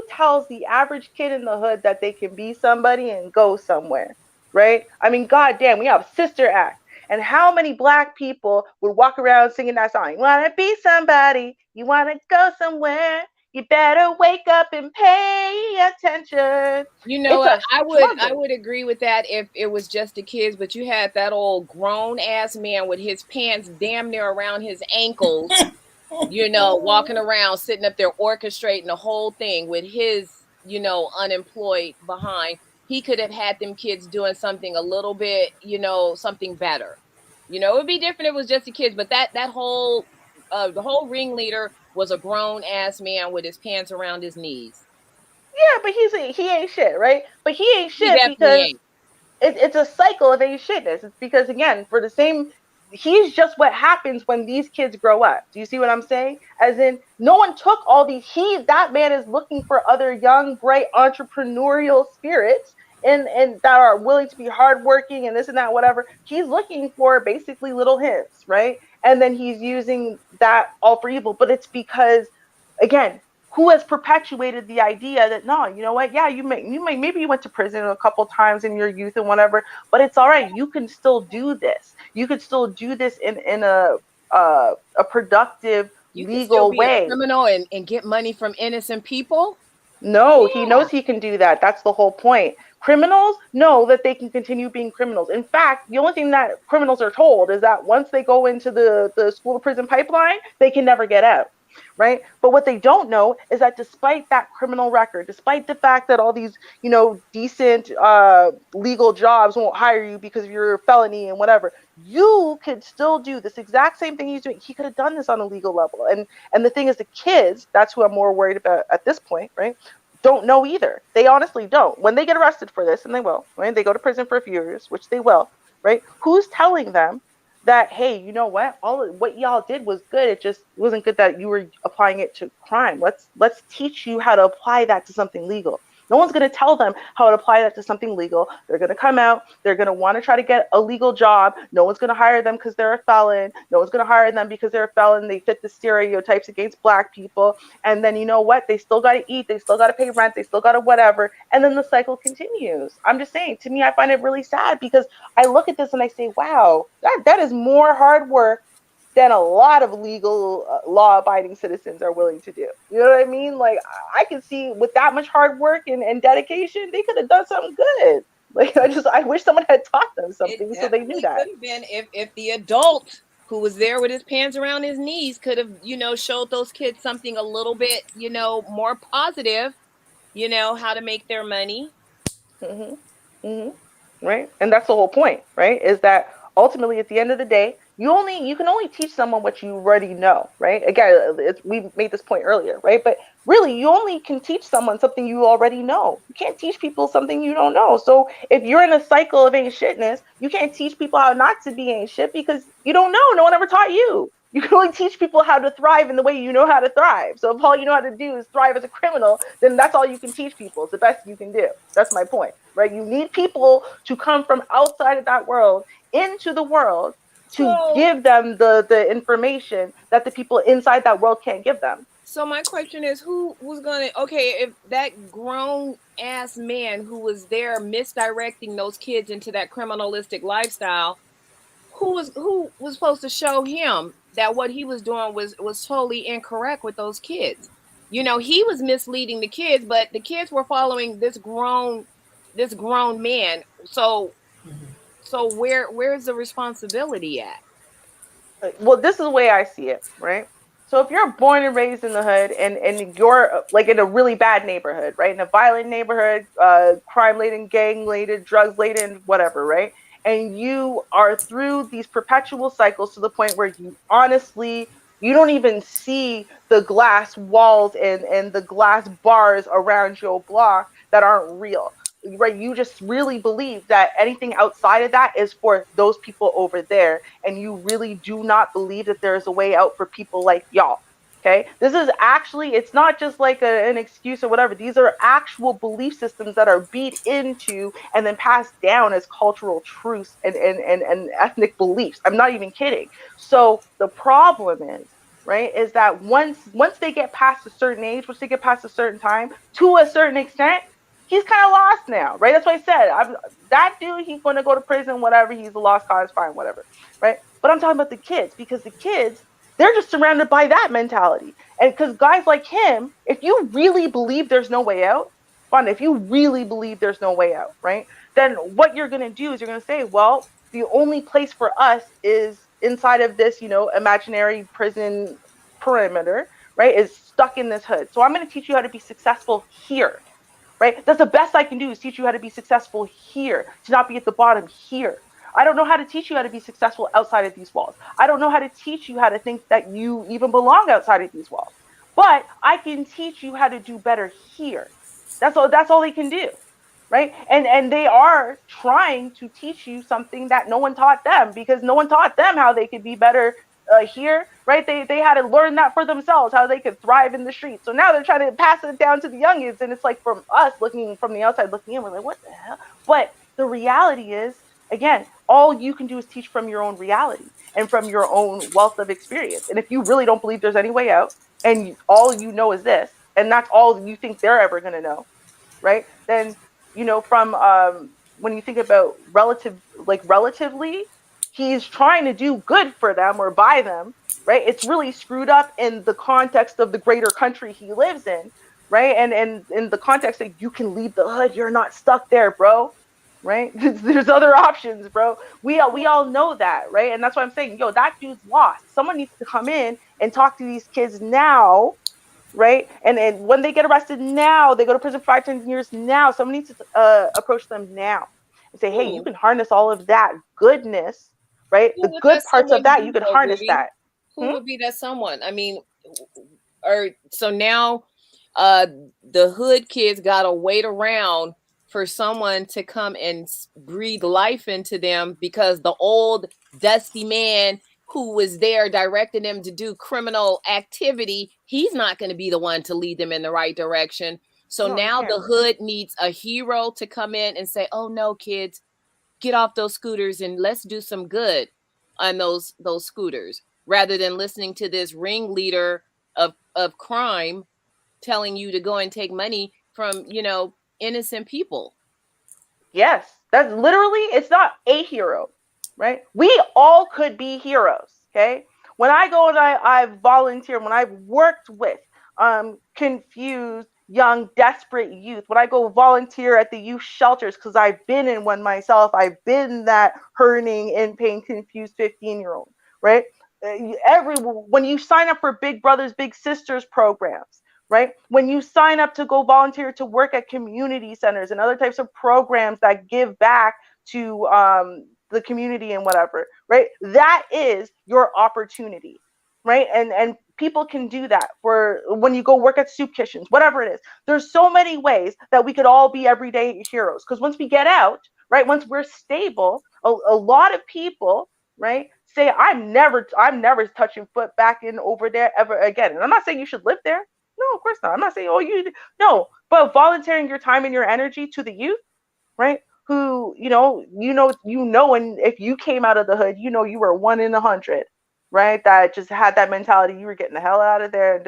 [SPEAKER 3] tells the average kid in the hood that they can be somebody and go somewhere, right? I mean, goddamn, we have Sister Act. And how many black people would walk around singing that song? You want to be somebody, you want to go somewhere, you better wake up and pay attention.
[SPEAKER 11] You know what? I would agree with that if it was just the kids, but you had that old grown ass man with his pants damn near around his ankles, walking around, sitting up there orchestrating the whole thing with his, unemployed behind. He could have had them kids doing something a little bit, something better. It would be different if it was just the kids, but that whole the whole ringleader was a grown ass man with his pants around his knees.
[SPEAKER 3] Yeah, but he ain't shit, right? But he ain't shit because it's a cycle of ain't shitness. It's because, again, he's just what happens when these kids grow up. Do you see what I'm saying? As in, no one took all these. That man is looking for other young, bright, entrepreneurial spirits and that are willing to be hardworking and this and that, whatever. He's looking for basically little hints, right? And then he's using that all for evil. But it's because, again, who has perpetuated the idea that, no, you know what? Yeah, maybe you went to prison a couple times in your youth and whatever, but it's all right. You can still do this. You could still do this in a productive, legal way.
[SPEAKER 11] Be a criminal and get money from innocent people.
[SPEAKER 3] No, he knows he can do that. That's the whole point. Criminals know that they can continue being criminals. In fact, the only thing that criminals are told is that once they go into the school to prison pipeline, they can never get out. Right? But what they don't know is that despite that criminal record, despite the fact that all these, decent legal jobs won't hire you because of your felony and whatever, you could still do this exact same thing he's doing. He could have done this on a legal level. And the thing is, the kids, that's who I'm more worried about at this point, right? Don't know either. They honestly don't. When they get arrested for this, and they will, right? They go to prison for a few years, which they will, right? Who's telling them that, hey, you know what? All of what y'all did was good. It just wasn't good that you were applying it to crime. Let's teach you how to apply that to something legal. No one's going to tell them how to apply that to something legal. They're going to come out. They're going to want to try to get a legal job. No one's going to hire them because they're a felon. No one's going to hire them because they're a felon. They fit the stereotypes against black people. And then you know what? They still got to eat. They still got to pay rent. They still got to whatever. And then the cycle continues. I'm just saying, to me, I find it really sad because I look at this and I say, wow, that is more hard work than a lot of legal law-abiding citizens are willing to do. You know what I mean? Like, I can see with that much hard work and dedication, they could have done something good. Like, I wish someone had taught them something so they knew that.
[SPEAKER 11] Could have been if the adult who was there with his pants around his knees could have, showed those kids something a little bit, more positive, how to make their money.
[SPEAKER 3] Right? And that's the whole point, right? Is that ultimately at the end of the day, you can only teach someone what you already know, right? Again, we made this point earlier, right? But really, you only can teach someone something you already know. You can't teach people something you don't know. So if you're in a cycle of ain't shitness, you can't teach people how not to be ain't shit because you don't know. No one ever taught you. You can only teach people how to thrive in the way you know how to thrive. So if all you know how to do is thrive as a criminal, then that's all you can teach people. It's the best you can do. That's my point, right? You need people to come from outside of that world into the world to give them the information that the people inside that world can't give them.
[SPEAKER 11] So my question is, who was going to, if that grown ass man who was there misdirecting those kids into that criminalistic lifestyle, who was supposed to show him that what he was doing was totally incorrect with those kids? He was misleading the kids, but the kids were following this grown man. So where's the responsibility at?
[SPEAKER 3] Well, this is the way I see it, right? So if you're born and raised in the hood and you're like in a really bad neighborhood, right? In a violent neighborhood, crime-laden, gang-laden, drugs-laden, whatever, right? And you are through these perpetual cycles to the point where you honestly, you don't even see the glass walls and the glass bars around your block that aren't real, right? You just really believe that anything outside of that is for those people over there, and you really do not believe that there is a way out for people like y'all. Okay, this is actually, it's not just like an excuse or whatever. These are actual belief systems that are beat into and then passed down as cultural truths and ethnic beliefs. I'm not even kidding. So the problem is, right, is that once they get past a certain age, once they get past a certain time, to a certain extent, he's kind of lost now, right? That's what I said. That dude, he's going to go to prison, whatever. He's a lost cause, fine, whatever, right? But I'm talking about the kids, because the kids, they're just surrounded by that mentality. And because guys like him, if you really believe there's no way out, fine, if you really believe there's no way out, right, then what you're going to do is you're going to say, well, the only place for us is inside of this, imaginary prison perimeter, right, is stuck in this hood. So I'm going to teach you how to be successful here. Right? That's the best I can do, is teach you how to be successful here, to not be at the bottom here. I don't know how to teach you how to be successful outside of these walls. I don't know how to teach you how to think that you even belong outside of these walls. But I can teach you how to do better here. That's all they can do. Right? And they are trying to teach you something that no one taught them, because no one taught them how they could be better here, right? They had to learn that for themselves, how they could thrive in the streets. So now they're trying to pass it down to the youngins, and it's like, from us looking from the outside looking in, we're like, what the hell? But the reality is, again, all you can do is teach from your own reality and from your own wealth of experience. And if you really don't believe there's any way out, and all you know is this, and that's all you think they're ever going to know, right? Then, from when you think about relatively, he's trying to do good for them or by them, right? It's really screwed up in the context of the greater country he lives in, right? And in the context that you can leave the hood, you're not stuck there, bro, right? There's other options, bro. We all know that, right? And that's why I'm saying, that dude's lost. Someone needs to come in and talk to these kids now, right? And when they get arrested now, they go to prison for 5-10 years now. Someone needs to approach them now and say, hey, you can harness all of that goodness, right? The good parts of that, you can harness that.
[SPEAKER 11] Who would be that someone? I mean, so now the hood kids got to wait around for someone to come and breathe life into them, because the old dusty man who was there directing them to do criminal activity, he's not going to be the one to lead them in the right direction. So
[SPEAKER 3] No,
[SPEAKER 11] now
[SPEAKER 3] yeah.
[SPEAKER 11] the hood needs a hero to come in and say, oh no, kids, get off those scooters and let's do some good on those scooters, rather than listening to this ringleader of crime telling you to go and take money from, innocent people.
[SPEAKER 3] Yes, that's literally, it's not a hero, right? We all could be heroes, okay? When I go and I volunteer, when I've worked with confused, young, desperate youth, when I go volunteer at the youth shelters, because I've been in one myself, I've been that hurting, in pain, confused 15-year-old, right? When you sign up for Big Brothers, Big Sisters programs, right? When you sign up to go volunteer to work at community centers and other types of programs that give back to the community and whatever, right? That is your opportunity, right? And people can do that for when you go work at soup kitchens, whatever it is. There's so many ways that we could all be everyday heroes, because once we get out, right, once we're stable, a lot of people, right, say I'm never touching foot back in over there ever again. And I'm not saying you should live there. No, of course not. I'm not saying, no, but volunteering your time and your energy to the youth, right? Who, and if you came out of the hood, you were 1 in 100, right? That just had that mentality, you were getting the hell out of there,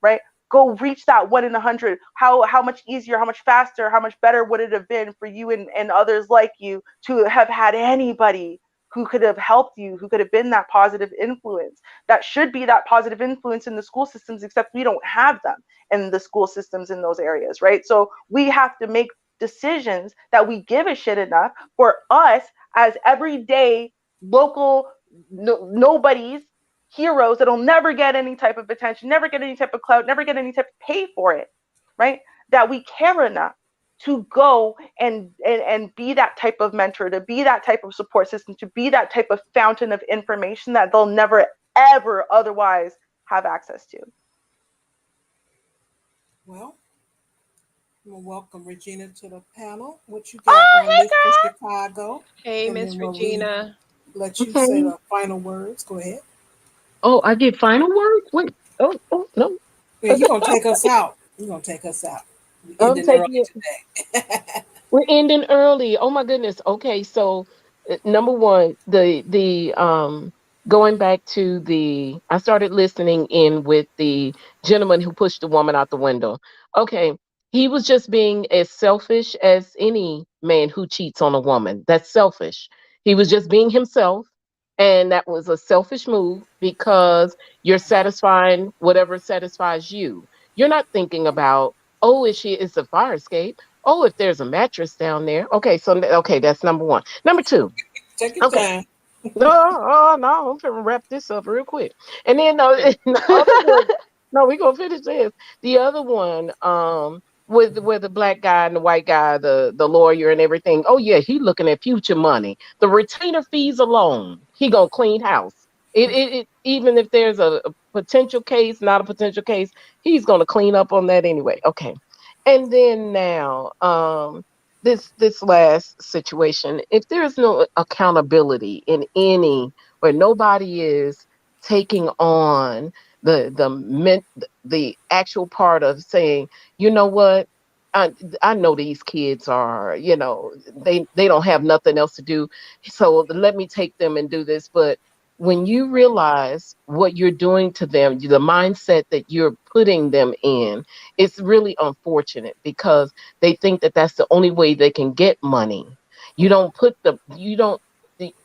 [SPEAKER 3] right? Go reach that 1 in 100. How much easier, how much faster, how much better would it have been for you and others like you to have had anybody who could have helped you, who could have been that positive influence? That should be that positive influence in the school systems, except we don't have them in the school systems in those areas, right? So we have to make decisions that we give a shit enough for us as everyday local nobodies, heroes that'll never get any type of attention, never get any type of clout, never get any type of pay for it, right? That we care enough to go and be that type of mentor, to be that type of support system, to be that type of fountain of information that they'll never ever otherwise have access to.
[SPEAKER 2] Well, I'm gonna welcome Regina to the panel. What you got on this for Chicago?
[SPEAKER 11] Hey, Miss Regina.
[SPEAKER 2] Let you say the final words. Go ahead.
[SPEAKER 19] Oh, I get final words? Wait. Oh no.
[SPEAKER 2] Yeah, you're gonna take us out. You're gonna take us out.
[SPEAKER 19] We're ending early. Oh my goodness. Okay, so number one, the going back to I started listening in with the gentleman who pushed the woman out the window. Okay, he was just being as selfish as any man who cheats on a woman. That's selfish. He was just being himself, and that was a selfish move because you're satisfying whatever satisfies you. You're not thinking about, oh, is a fire escape? Oh, if there's a mattress down there. Okay, that's number one. Number two.
[SPEAKER 2] Take your time.
[SPEAKER 19] No, I'm gonna wrap this up real quick. And then we're gonna finish this. The other one, with the black guy and the white guy, the lawyer and everything. Oh yeah, he looking at future money. The retainer fees alone, he gonna clean house. It even if there's a potential case, not a potential case, he's gonna clean up on that anyway. Okay. And then now, this last situation, if there's no accountability in any, where nobody is taking on the actual part of saying, you know what, I know these kids are, they don't have nothing else to do, so let me take them and do this. But when you realize what you're doing to them, the mindset that you're putting them in, it's really unfortunate because they think that that's the only way they can get money.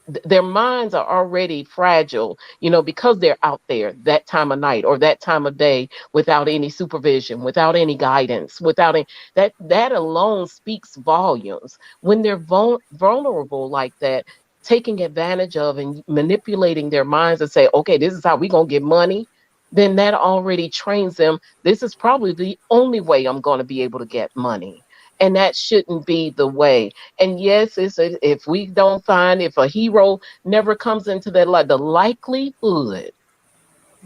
[SPEAKER 19] Their minds are already fragile, because they're out there that time of night or that time of day without any supervision, without any guidance, without any, that alone speaks volumes. When they're vulnerable like that, taking advantage of and manipulating their minds and say, okay, this is how we're going to get money, then that already trains them. This is probably the only way I'm going to be able to get money. And that shouldn't be the way. And yes, if we don't find, if a hero never comes into that light, the likelihood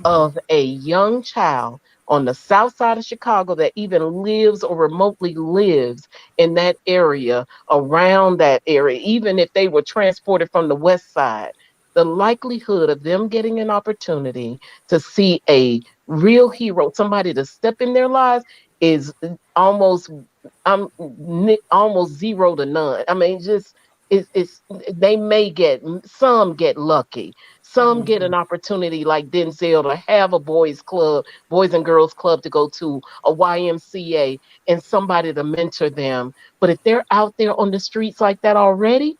[SPEAKER 19] of a young child on the south side of Chicago that even lives or remotely lives in that area, around that area, even if they were transported from the west side, the likelihood of them getting an opportunity to see a real hero, somebody to step in their lives, is almost almost zero to none. I mean, just it's they may get, some get lucky, some get an opportunity like Denzel to have a boys club, boys and girls club to go to, a YMCA, and somebody to mentor them. But if they're out there on the streets like that already,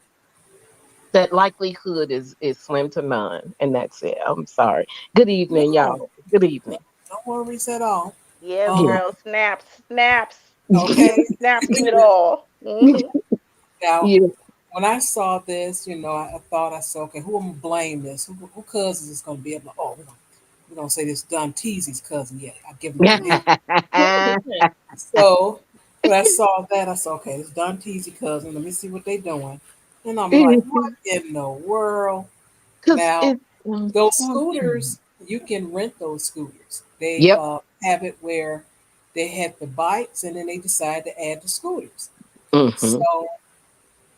[SPEAKER 19] that likelihood is slim to none. And that's it. I'm sorry. Good evening,
[SPEAKER 2] No,
[SPEAKER 19] y'all. Good evening.
[SPEAKER 2] no worries at all.
[SPEAKER 3] Yes,
[SPEAKER 19] Yeah.
[SPEAKER 3] girl. Snaps, snaps,
[SPEAKER 2] Okay.
[SPEAKER 3] snaps to it all. Mhm.
[SPEAKER 2] Now,
[SPEAKER 19] Yeah.
[SPEAKER 2] when I saw this, I thought, I said, okay, who am I gonna blame this? Who cousin is gonna be able? Oh, we're gonna say this Don Teasy's cousin. Yeah, I give him credit. So when I saw that, I said, okay, it's Don Teasy cousin. Let me see what they're doing. And I'm like, what in the world?
[SPEAKER 19] Because
[SPEAKER 2] Now,
[SPEAKER 19] it's
[SPEAKER 2] those
[SPEAKER 19] unfortunate.
[SPEAKER 2] scooters, you can rent those scooters. They
[SPEAKER 19] Yep.
[SPEAKER 2] have it where they had the bikes and then they decided to add the scooters.
[SPEAKER 19] Hmm.
[SPEAKER 2] So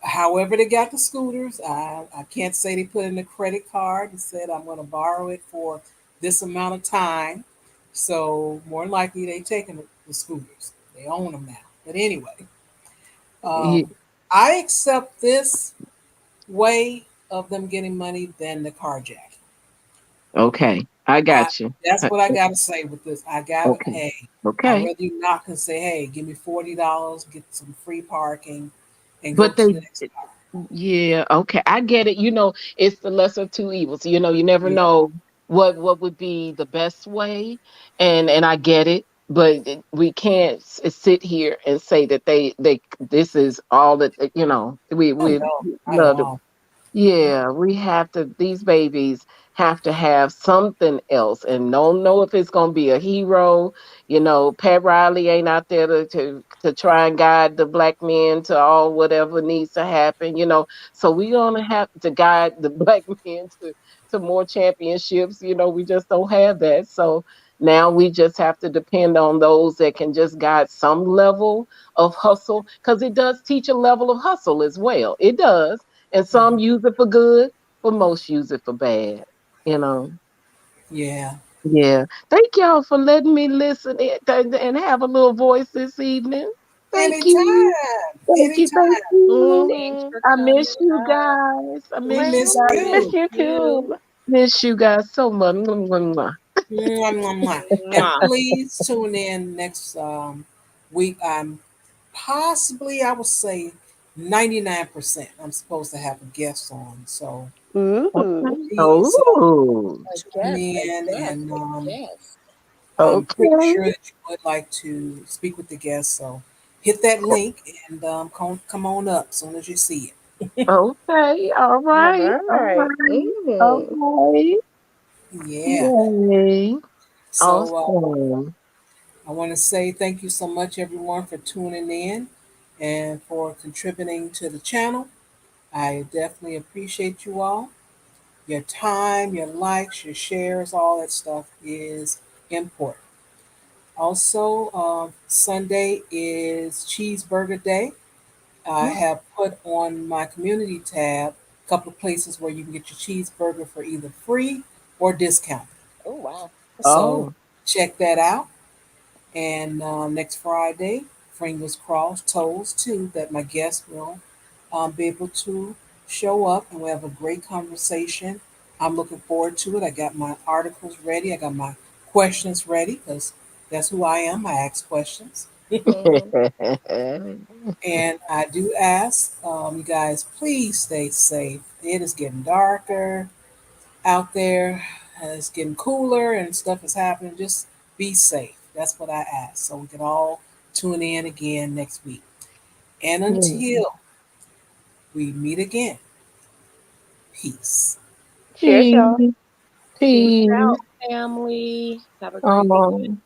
[SPEAKER 2] however they got the scooters, I can't say they put in a credit card and said I'm going to borrow it for this amount of time. So more than likely they taking the scooters. They own them now. But anyway,
[SPEAKER 19] Yeah.
[SPEAKER 2] um, I accept this way of them getting money than the carjacking.
[SPEAKER 19] Okay. I
[SPEAKER 2] I,
[SPEAKER 19] got you.
[SPEAKER 2] that's what I gotta say with this.
[SPEAKER 19] Okay.
[SPEAKER 2] Hey, I'd
[SPEAKER 19] Okay.
[SPEAKER 2] rather you knock and say, hey, give me $40, get some free parking, and go
[SPEAKER 19] But
[SPEAKER 2] to
[SPEAKER 19] they,
[SPEAKER 2] the next car.
[SPEAKER 19] yeah, okay, I get it. It's the lesser of two evils. You never
[SPEAKER 2] Yeah.
[SPEAKER 19] know what would be the best way, and I get it. But we can't sit here and say that they this is all that
[SPEAKER 2] Oh
[SPEAKER 19] we
[SPEAKER 2] no, not at
[SPEAKER 19] love.
[SPEAKER 2] all.
[SPEAKER 19] Yeah, we have to, these babies have to have something else, and don't know if it's gonna be a hero. Pat Riley ain't out there to try and guide the black men to all whatever needs to happen, So we gonna have to guide the black men to more championships. We just don't have that. So now we just have to depend on those that can just guide some level of hustle, because it does teach a level of hustle as well. It does, and some use it for good, but most use it for bad. You know.
[SPEAKER 2] Yeah.
[SPEAKER 19] Yeah. Thank y'all for letting me listen and have a little voice this evening. Thank you.
[SPEAKER 2] Anytime.
[SPEAKER 19] Thank you. Thank
[SPEAKER 2] Anytime.
[SPEAKER 19] you.
[SPEAKER 11] Thanks
[SPEAKER 3] Mhm.
[SPEAKER 11] for
[SPEAKER 19] I
[SPEAKER 11] coming
[SPEAKER 19] miss you
[SPEAKER 11] up.
[SPEAKER 19] guys. I
[SPEAKER 2] We
[SPEAKER 19] miss you
[SPEAKER 2] miss
[SPEAKER 3] We
[SPEAKER 19] guys.
[SPEAKER 3] miss
[SPEAKER 2] you.
[SPEAKER 3] you too.
[SPEAKER 11] You.
[SPEAKER 19] Miss you guys so much. Mwah, mwah, mwah.
[SPEAKER 2] Mwah, mwah, mwah. And
[SPEAKER 3] Mwah.
[SPEAKER 2] please tune in next week. Possibly, I would say 99%. I'm supposed to have a guest on. So
[SPEAKER 3] Ooh.
[SPEAKER 19] Okay.
[SPEAKER 2] please
[SPEAKER 19] Oh.
[SPEAKER 11] I
[SPEAKER 2] tune
[SPEAKER 11] guess, I
[SPEAKER 2] in,
[SPEAKER 11] guess,
[SPEAKER 2] and
[SPEAKER 11] I guess.
[SPEAKER 2] I'm pretty
[SPEAKER 19] Okay.
[SPEAKER 2] sure that you would like to speak with the guest. So hit that link and come on up as soon as you see it.
[SPEAKER 19] Okay. All
[SPEAKER 3] All
[SPEAKER 19] right. All
[SPEAKER 3] right.
[SPEAKER 19] right.
[SPEAKER 3] Mhm.
[SPEAKER 19] Okay.
[SPEAKER 2] Yeah.
[SPEAKER 19] Yay.
[SPEAKER 2] So
[SPEAKER 19] Awesome.
[SPEAKER 2] I want to say thank you so much, everyone, for tuning in and for contributing to the channel. I definitely appreciate you all. Your time, your likes, your shares, all that stuff is important. Also, Sunday is Cheeseburger Day. I have put on my community tab a couple of places where you can get your cheeseburger for either free or discounted.
[SPEAKER 11] Oh, wow.
[SPEAKER 2] So
[SPEAKER 19] Oh.
[SPEAKER 2] check that out. And next Friday, fingers crossed, toes too, that my guest will be able to show up and we'll have a great conversation. I'm looking forward to it. I got my articles ready. I got my questions ready because that's who I am. I ask questions.
[SPEAKER 3] Mhm.
[SPEAKER 2] And I do ask you guys, please stay safe. It is getting darker out there, it's getting cooler, and stuff is happening. Just be safe. That's what I ask. So we can all tune in again next week. And
[SPEAKER 19] Yeah.
[SPEAKER 2] until we meet again, peace.
[SPEAKER 3] Cheers, y'all.
[SPEAKER 19] Peace.
[SPEAKER 11] Peace
[SPEAKER 19] Peace.
[SPEAKER 11] out, family. Have a great
[SPEAKER 19] Oh.
[SPEAKER 11] weekend.